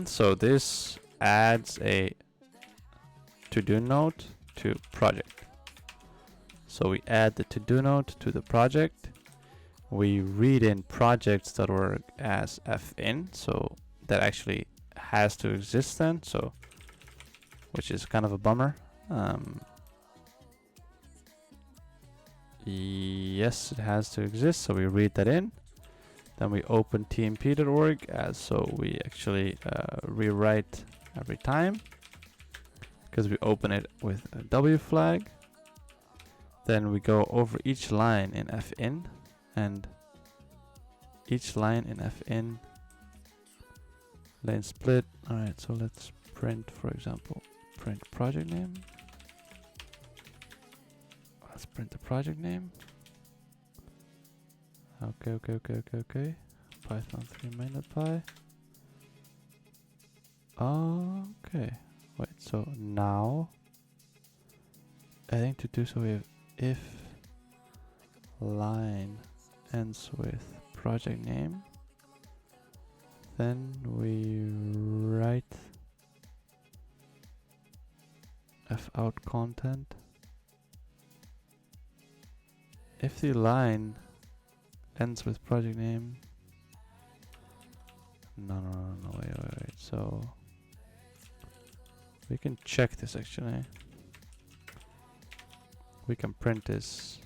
so this adds a to-do note to project. So we add the to-do note to the project. We read in projects.org as fin, so that actually has to exist then, so which is kind of a bummer. Yes, it has to exist, so we read that in. Then we open tmp.org as so we actually rewrite every time because we open it with a W flag. Then we go over each line in fin, and each line in fin lane split. Alright, so let's print, for example, print project name. Let's print the project name. Okay. Python 3 main.py. Okay. Wait, so now I think to do so we have if line ends with project name, then we write fout content. If the line ends with project name, no, wait. So we can check this actually. We can print this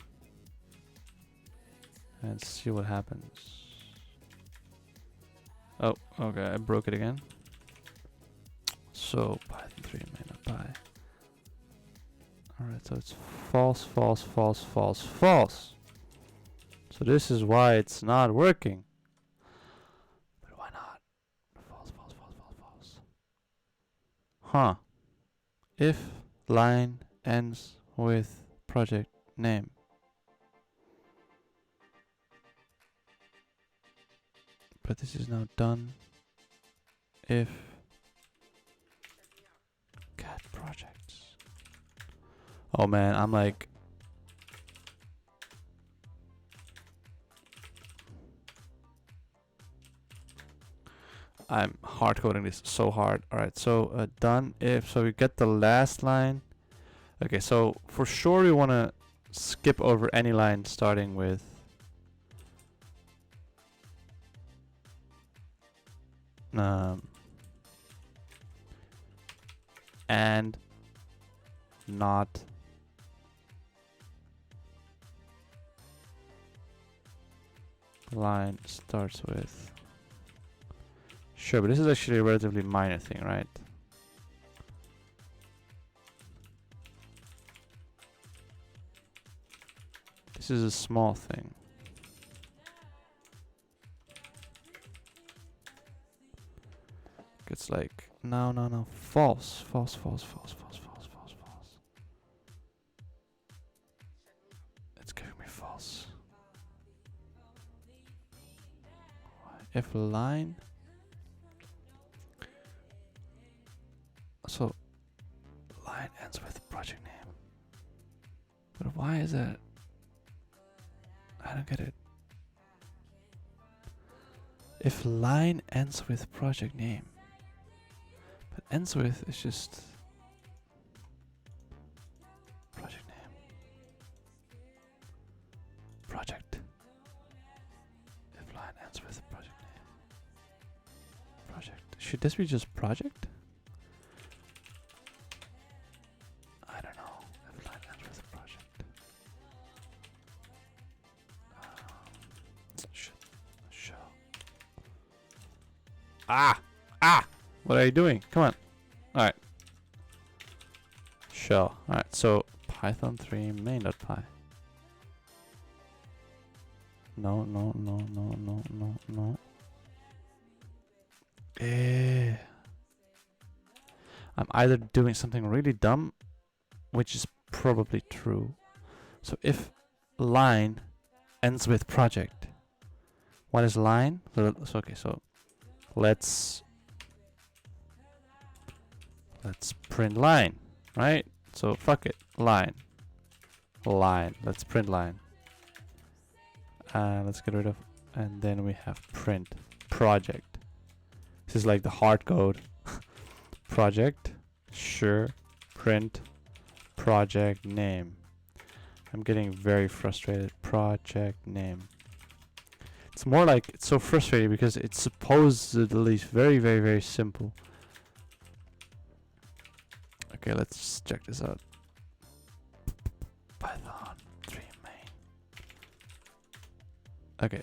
and see what happens. Oh, okay, I broke it again. So Python 3 main.py. Alright, so it's false. So this is why it's not working. But why not? False. Huh. If line ends with project name. But this is now done if cat projects. Oh man, I'm like I'm hard coding this so hard. Alright, so done if, so we get the last line. Okay, so for sure we want to skip over any line starting with and not line starts with. Sure, but this is actually a relatively minor thing, right? This is a small thing. It's like, no, false. It's giving me false. If line, so line ends with project name. But why is that? I don't get it. If line ends with project name, but ends with is just project name. should this be just project? I don't know. If line ends with a project. Show. Ah! What are you doing? Come on. Alright. Show. Alright, so Python 3 main.py. No. I'm either doing something really dumb, which is probably true. So if line ends with project, what is line? So okay, so let's print line, right? So fuck it, line. Let's print line. Let's get rid of, and then we have print project. This is like the hard code. Project, sure, print project name. I'm getting very frustrated. Project name. It's more like, it's so frustrating because it's supposedly very simple. Okay, let's check this out. Python 3 main. Okay.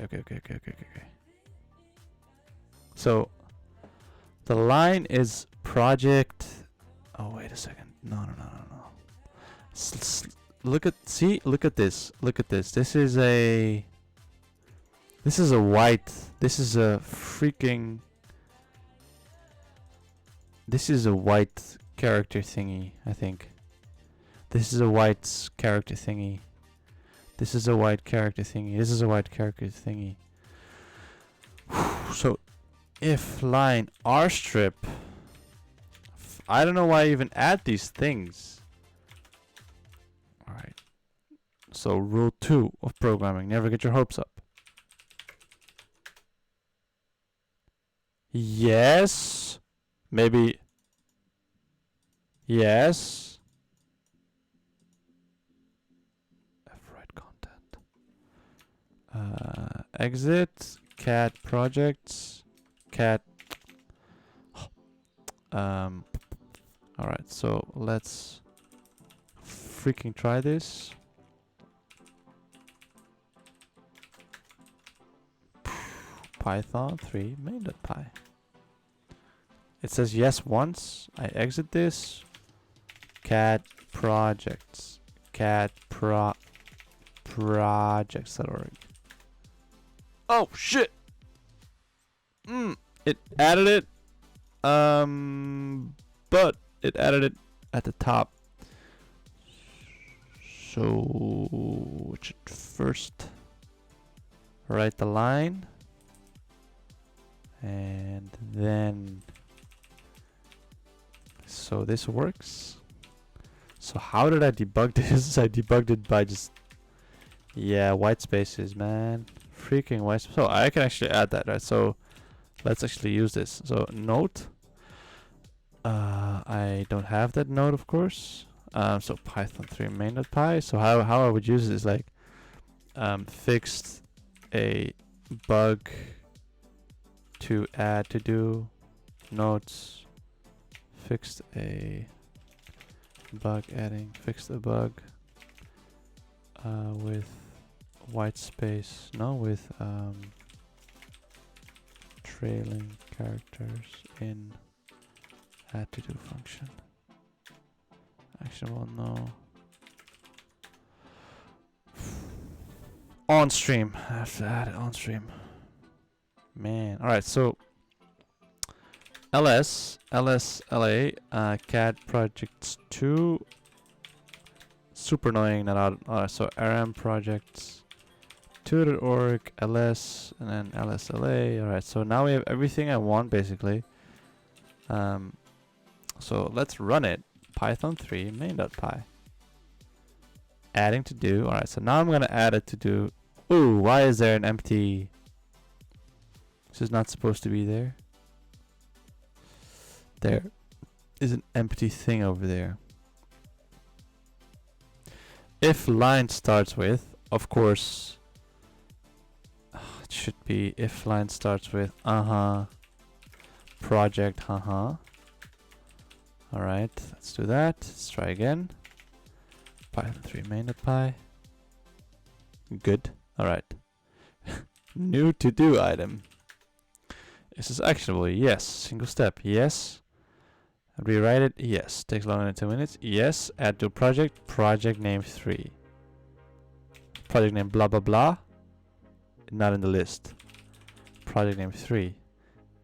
So the line is project. Oh, wait a second. No. Look at this. This is a white. This is a freaking. This is a white character thingy, I think. This is a white character thingy. This is a white character thingy. This is a white character thingy. So, if line r strip, I don't know why I even add these things. Alright. So, rule 2 of programming, never get your hopes up. Yes. Maybe. Yes. Write content. Exit. Cat projects. Cat. Alright, so let's freaking try this. Python 3 main.py. It says yes once. I exit this. Cat projects. Cat projects.org. Oh shit! It added it. But it added it at the top. So it should first write the line. And then, so this works. So how did I debug this? I debugged it by just, yeah, white spaces, man. Freaking white space. So I can actually add that, right? So let's actually use this. So note. I don't have that node, of course. So Python 3 main.py. So how I would use it is like fixed a bug to add to do notes, fixed a bug adding, fixed a bug with white space, no, with trailing characters in add to do function. Actually, well, no. On stream. I have to add it on stream. Man. Alright, so LA, cat projects 2. Super annoying that out. So RM projects 2.org, ls, and then lsla. Alright, so now we have everything I want basically. So let's run it. Python 3 main.py. Adding to do. Alright, so now I'm gonna add it to do. Ooh, why is there an empty? This is not supposed to be there. There is an empty thing over there. If line starts with, of course, it should be if line starts with, project, haha. Alright, let's do that. Let's try again. Python 3 main.py. Good. Alright. New to-do item. Is this actionable? Yes. Single step? Yes. Rewrite it? Yes. Takes longer than 2 minutes? Yes. Add to project? Project name 3. Project name blah blah blah? Not in the list. Project name 3.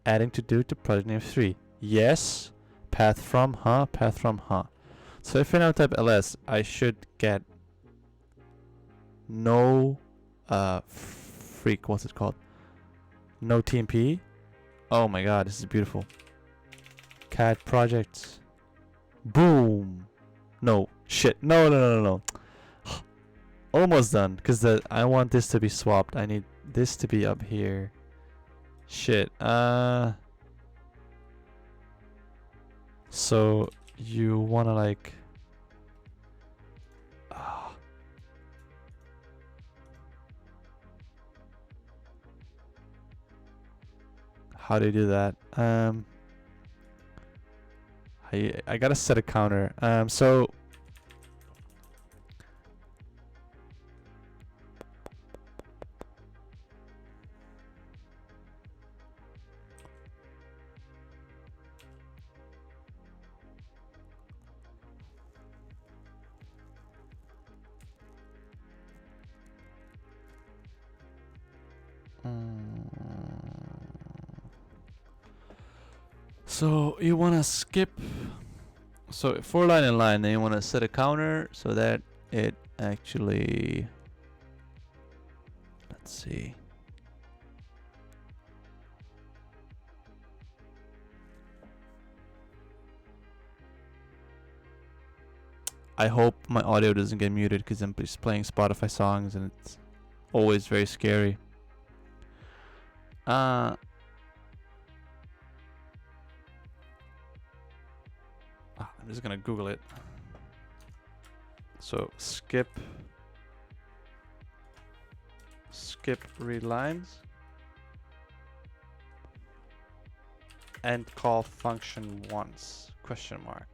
Adding to do to project name 3. Yes. Path from, huh? Path from, huh? So if I now type ls, I should get no freak, what's it called? No TMP. Oh my god, this is beautiful. Cat projects. Boom. No. Shit. No, no, no, no, no. Almost done, because I want this to be swapped. I need this to be up here. Shit. So you wanna like how do you do that? I gotta set a counter. So so you wanna skip. So for line in line, then you wanna set a counter so that it actually. Let's see. I hope my audio doesn't get muted because I'm just playing Spotify songs and it's always very scary. I'm just gonna Google it. So skip read lines and call function once question mark.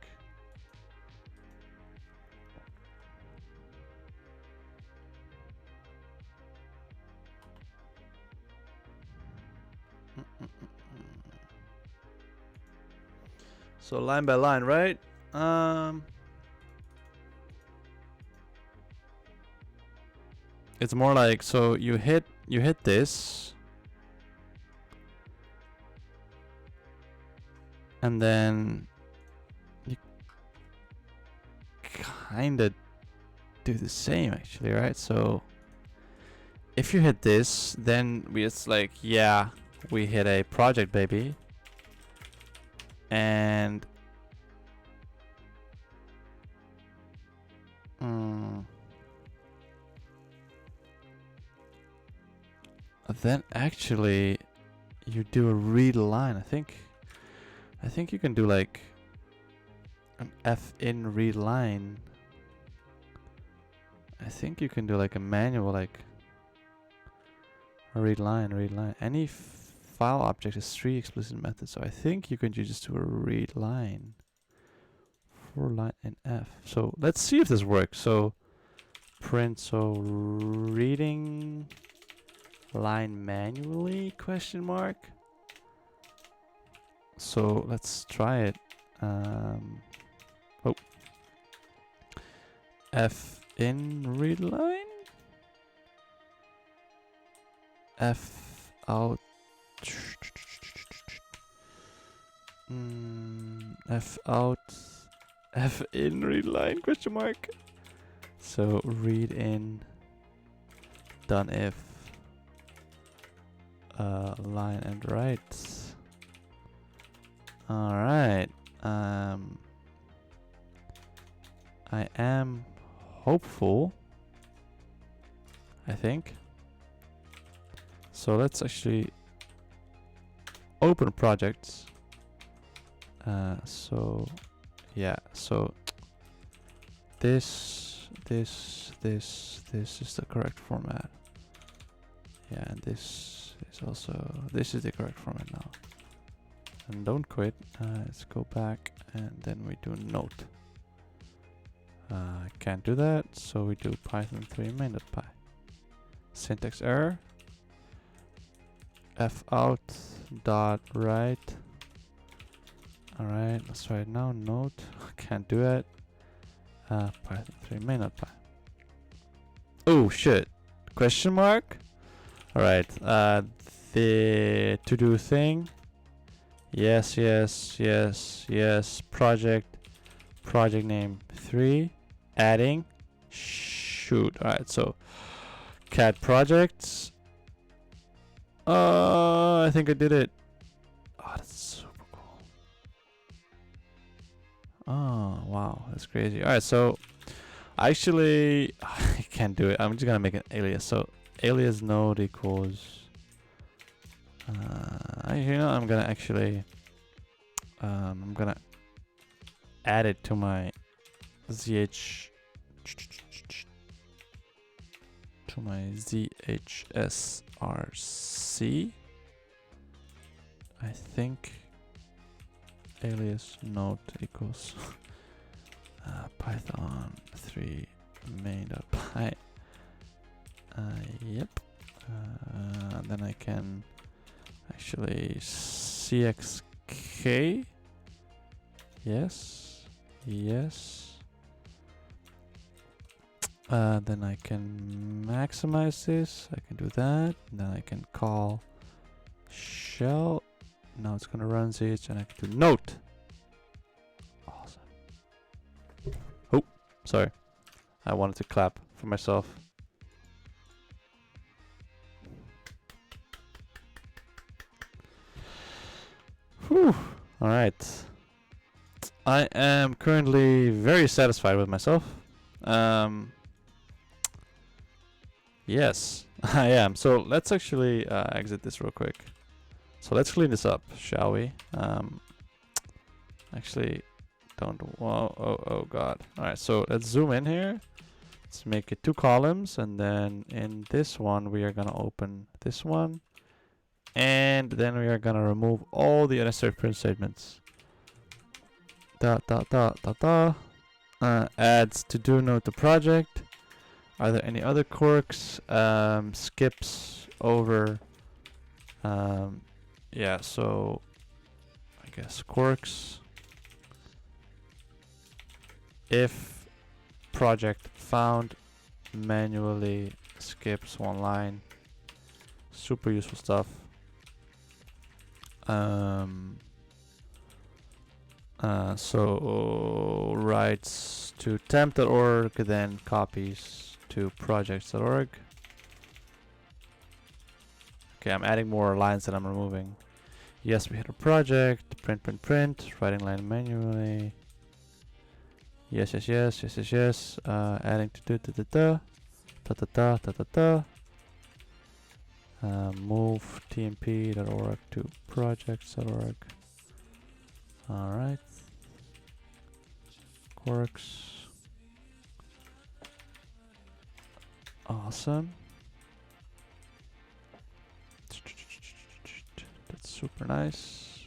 So line by line, right? It's more like, so you hit this, and then you kind of do the same actually, right? So if you hit this, then it's like, yeah, we hit a project, baby. And then actually you do a read line. I think you can do like an f in read line. I think you can do like a manual, like read line. Any file object has 3 explicit methods, so I think you can just do a read line for line in f. So let's see if this works. So print, so reading line manually question mark. So let's try it. F in read line, F out, F out, F in read line question mark. So read in done if line and write. All right. I am hopeful, I think. So let's actually open projects. So yeah, so this is the correct format. Yeah, and this is also, this is the correct format now. and don't quit. Let's go back and then we do note. Can't do that, so we do Python 3 main.py. Syntax error. Fout dot write. Alright, let's try it now. Note. Can't do it. Python 3 main.py. Oh shit. Question mark? Alright, the to do thing. Yes, yes, yes, yes. Project name 3. Adding. Shoot. Alright, so cat projects. I think I did it. Oh, that's super cool. Oh, wow. That's crazy. Alright, so actually, I can't do it. I'm just gonna make an alias. So alias node equals. You know, I'm gonna actually. I'm gonna add it to my ZH. To my ZHSRC. I think alias node equals Python 3 main.py. Yep. Then I can actually cxk. Yes. Yes. Then I can maximize this. I can do that. And then I can call shell. Now it's gonna run ZH and I can do note. Awesome. Oh, sorry. I wanted to clap for myself. Whew. Alright. I am currently very satisfied with myself. Yes, I am. So let's actually exit this real quick. So let's clean this up, shall we? Actually, don't. Whoa, oh god. All right, so let's zoom in here. Let's make it 2 columns, and then in this one we are gonna open this one, and then we are gonna remove all the unnecessary print statements. Adds to do note the project. Are there any other quirks? Skips over. Yeah, so I guess quirks. If project found, manually skips 1 line. Super useful stuff. So writes to temp.org, then copies to projects.org. Okay, I'm adding more lines that I'm removing. Yes, we hit a project. Print. Writing line manually. Yes. Adding to move tmp.org to projects.org. All right. Quirks. Awesome. That's super nice.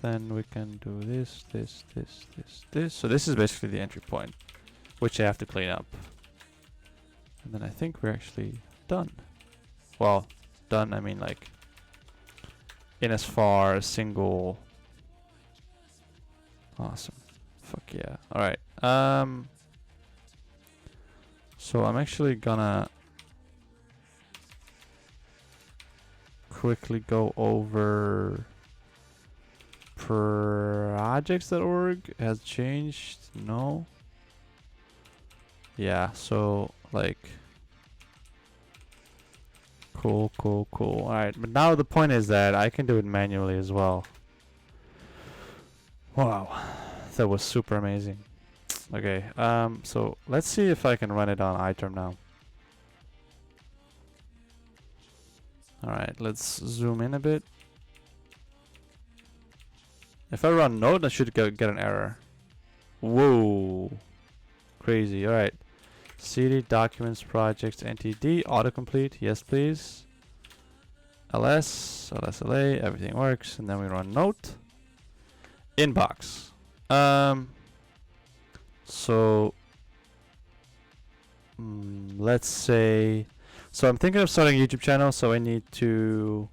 Then we can do this. So this is basically the entry point, which I have to clean up. And then I think we're actually done. Well, done, I mean like in as far as single. Awesome. Fuck yeah. Alright. So I'm actually gonna quickly go over projects.org. Has changed? No. Yeah, so like cool. Alright, but now the point is that I can do it manually as well. Wow. That was super amazing. Okay, so let's see if I can run it on iTerm now. Alright, let's zoom in a bit. If I run node, I should get an error. Whoa. Crazy. Alright. CD, documents, projects, NTD, autocomplete. Yes, please. LA, everything works, and then we run note inbox. So let's say, so I'm thinking of starting a YouTube channel, so I need to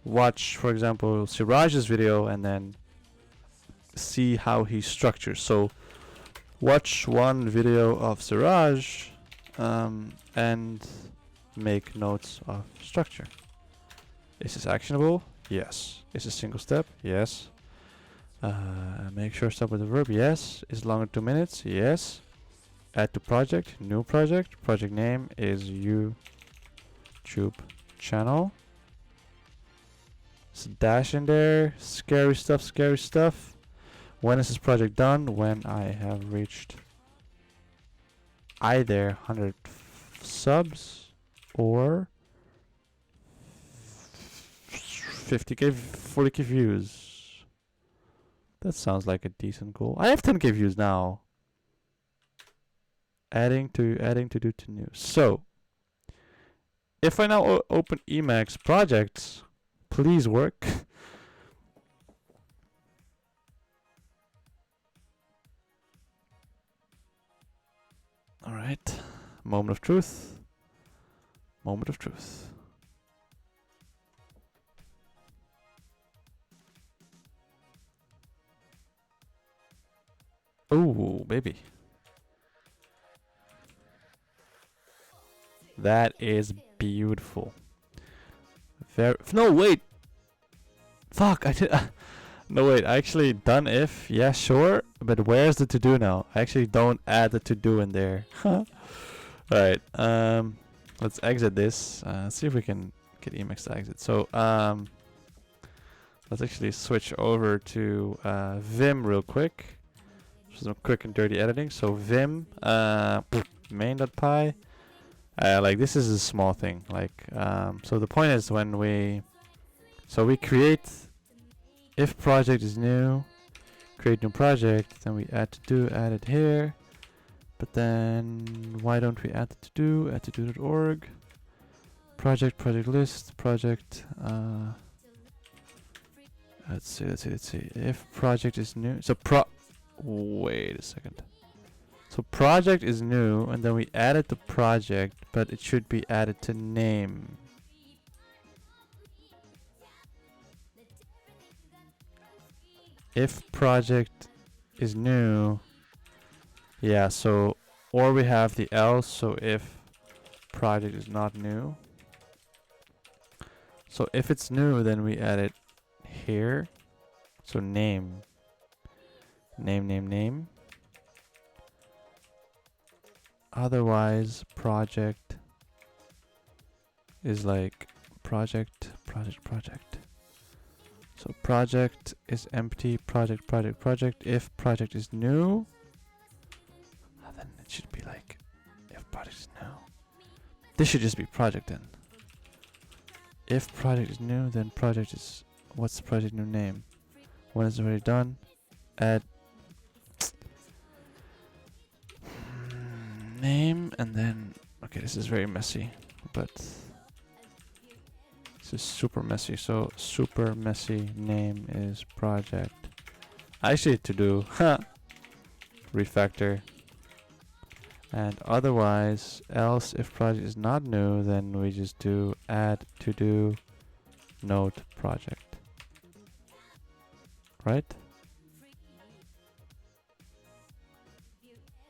watch, for example, Siraj's video and then see how he structures. So watch one video of Siraj and make notes of structure. Is this actionable? Yes. Is this single step? Yes. Make sure stop with the verb? Yes. Is it longer 2 minutes? Yes. Add to project, new project. Project name is YouTube channel. It's a dash in there. Scary stuff, scary stuff. When is this project done? When I have reached either 100 subs or 50k, 40k views. That sounds like a decent goal. I have 10k views now. Adding to do to new. So if I now open Emacs projects, please work. All right, moment of truth. Moment of truth. Oh, baby. That is beautiful. No, wait. Fuck, I did. No, wait. I actually done if. Yeah, sure. But where's the to do now? I actually don't add the to do in there. Alright. Let's exit this. See if we can get Emacs to exit. So, let's actually switch over to Vim real quick. Some quick and dirty editing. So Vim main.py. Like this is a small thing. Like so the point is when we create, if project is new, create new project, then we add to do, add it here. But then why don't we add to do do.org, project list, project. Let's see. If project is new, so wait a second. So project is new, and then we added the project, but it should be added to name. If project is new, yeah, so, or we have the else, so if project is not new. So if it's new, then we add it here. So name. Name. Otherwise, project is like project. So project is empty, project. If project is new, then it should be like, if project is new. This should just be project then. If project is new, then project is, what's the project new name? When it's already done, add name, and then, okay, this is very messy, but this is super messy. So super messy name is project. Actually to do refactor. And otherwise, else if project is not new, then we just do add to do node project. Right?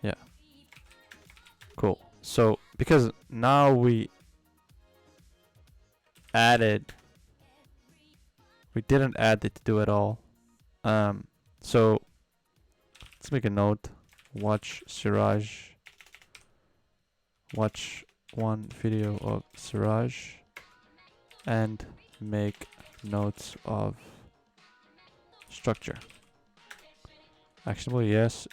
Yeah. Cool. So because now we didn't add it to do at all. So let's make a note. Watch Siraj. Watch one video of Siraj and make notes of structure. Actionable, yes.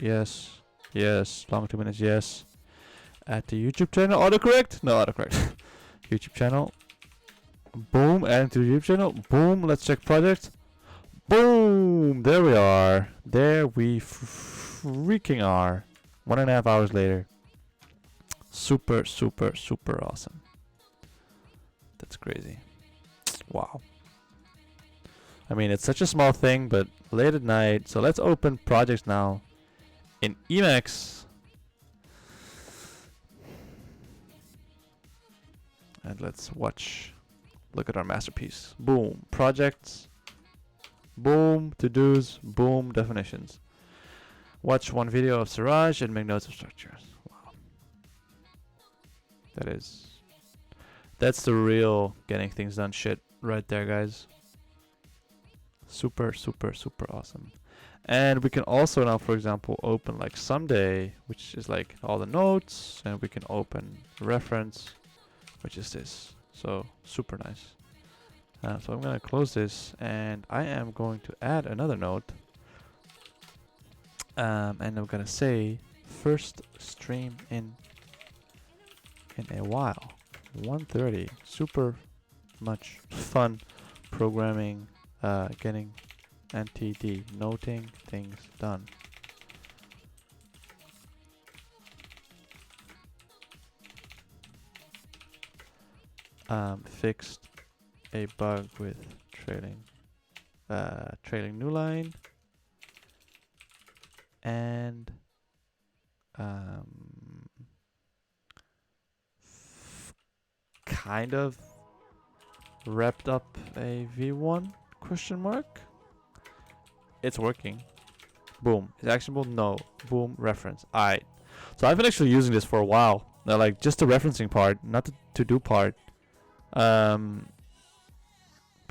Long 2 minutes, yes. Add to YouTube channel, autocorrect? No, autocorrect. YouTube channel. Boom, add to the YouTube channel. Boom, let's check project. Boom, there we are. There we freaking are. 1.5 hours later. Super awesome. That's crazy. Wow. I mean, it's such a small thing, but late at night. So let's open projects now in Emacs. And let's look at our masterpiece. Boom, projects. Boom, to-dos. Boom, definitions. Watch one video of Siraj and make notes of structures. Wow. That's the real getting things done shit right there, guys. Super, super, super awesome. And we can also now, for example, open like someday, which is like all the notes, and we can open reference, which is this. So super nice. So I'm gonna close this, and I am going to add another note. And I'm gonna say first stream in a while. 1:30. Super much fun programming, getting NTD, noting things done. Fixed a bug with trailing new line, and kind of wrapped up a V1 question mark. It's working. Boom. Is actionable? No. Boom. Reference. Alright. So I've been actually using this for a while. Now, like just the referencing part, not the to-do part. But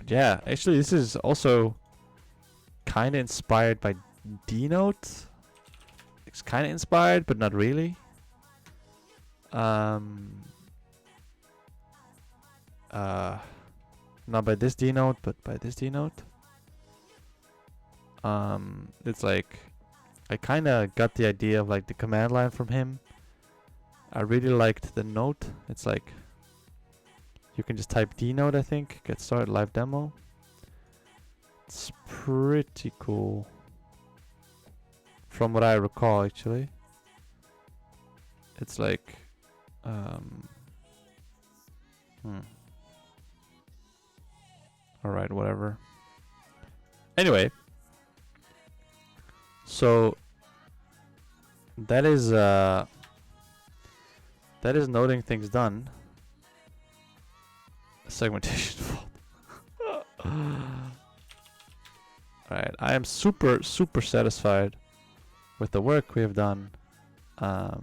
yeah, actually this is also kind of inspired by D-Note. It's kind of inspired, but not really. Not by this D-Note, but by this D-Note. It's like I kind of got the idea of like the command line from him. I really liked the note. It's like you can just type D-Note, I think. Get started live demo. It's pretty cool. From what I recall, actually. It's like alright, whatever. Anyway. So that is noting things done. Segmentation fault. Alright, I am super satisfied with the work we have done. I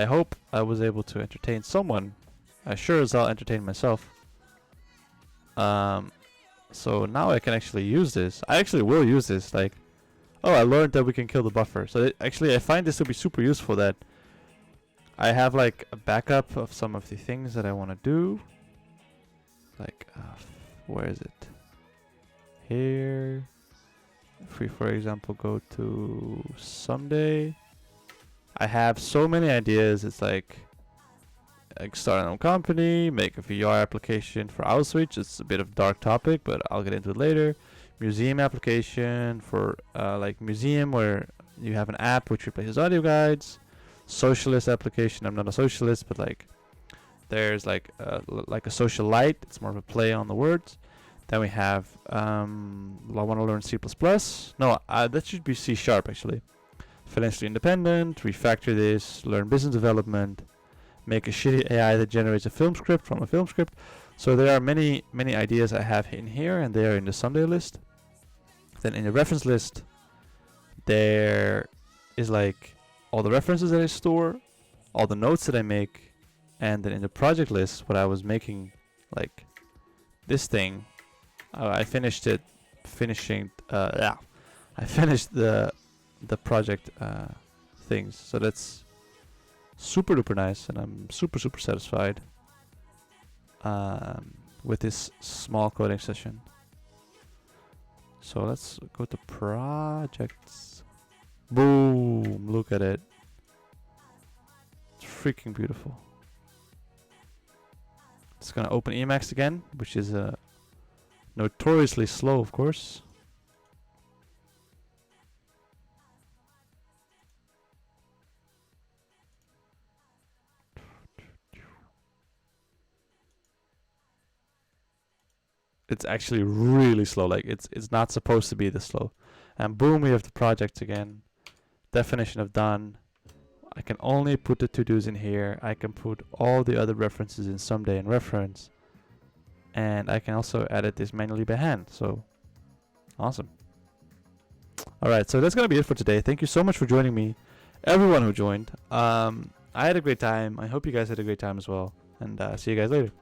hope I was able to entertain someone. I sure as hell entertain myself. So now I can actually use this. I actually will use this. Like, oh, I learned that we can kill the buffer. So actually, I find this to be super useful. That I have like a backup of some of the things that I want to do. Like, where is it? Here. If we, for example, go to someday, I have so many ideas. It's like start a company, make a VR application for Auschwitz. It's a bit of dark topic, but I'll get into it later. Museum application for like museum where you have an app which replaces audio guides. Socialist application. I'm not a socialist, but like there's like a social light. It's more of a play on the words. Then we have I want to learn C++. No, that should be C# actually. Financially independent. Refactor this. Learn business development. Make a shitty AI that generates a film script from a film script. So there are many ideas I have in here, and they are in the Sunday list. Then in the reference list, there is like all the references that I store, all the notes that I make, and then in the project list, what I was making, like this thing, I finished it. I finished the project things. So that's super duper nice, and I'm super satisfied with this small coding session. So let's go to projects. Boom, look at it. It's freaking beautiful. It's gonna open Emacs again, which is notoriously slow, of course. it's actually really slow. Like it's not supposed to be this slow. And boom, we have the projects again. Definition of done. I can only put the to-dos in here. I can put all the other references in someday in reference. And I can also edit this manually by hand. So awesome. Alright, so that's gonna be it for today. Thank you so much for joining me. Everyone who joined. I had a great time. I hope you guys had a great time as well. And see you guys later.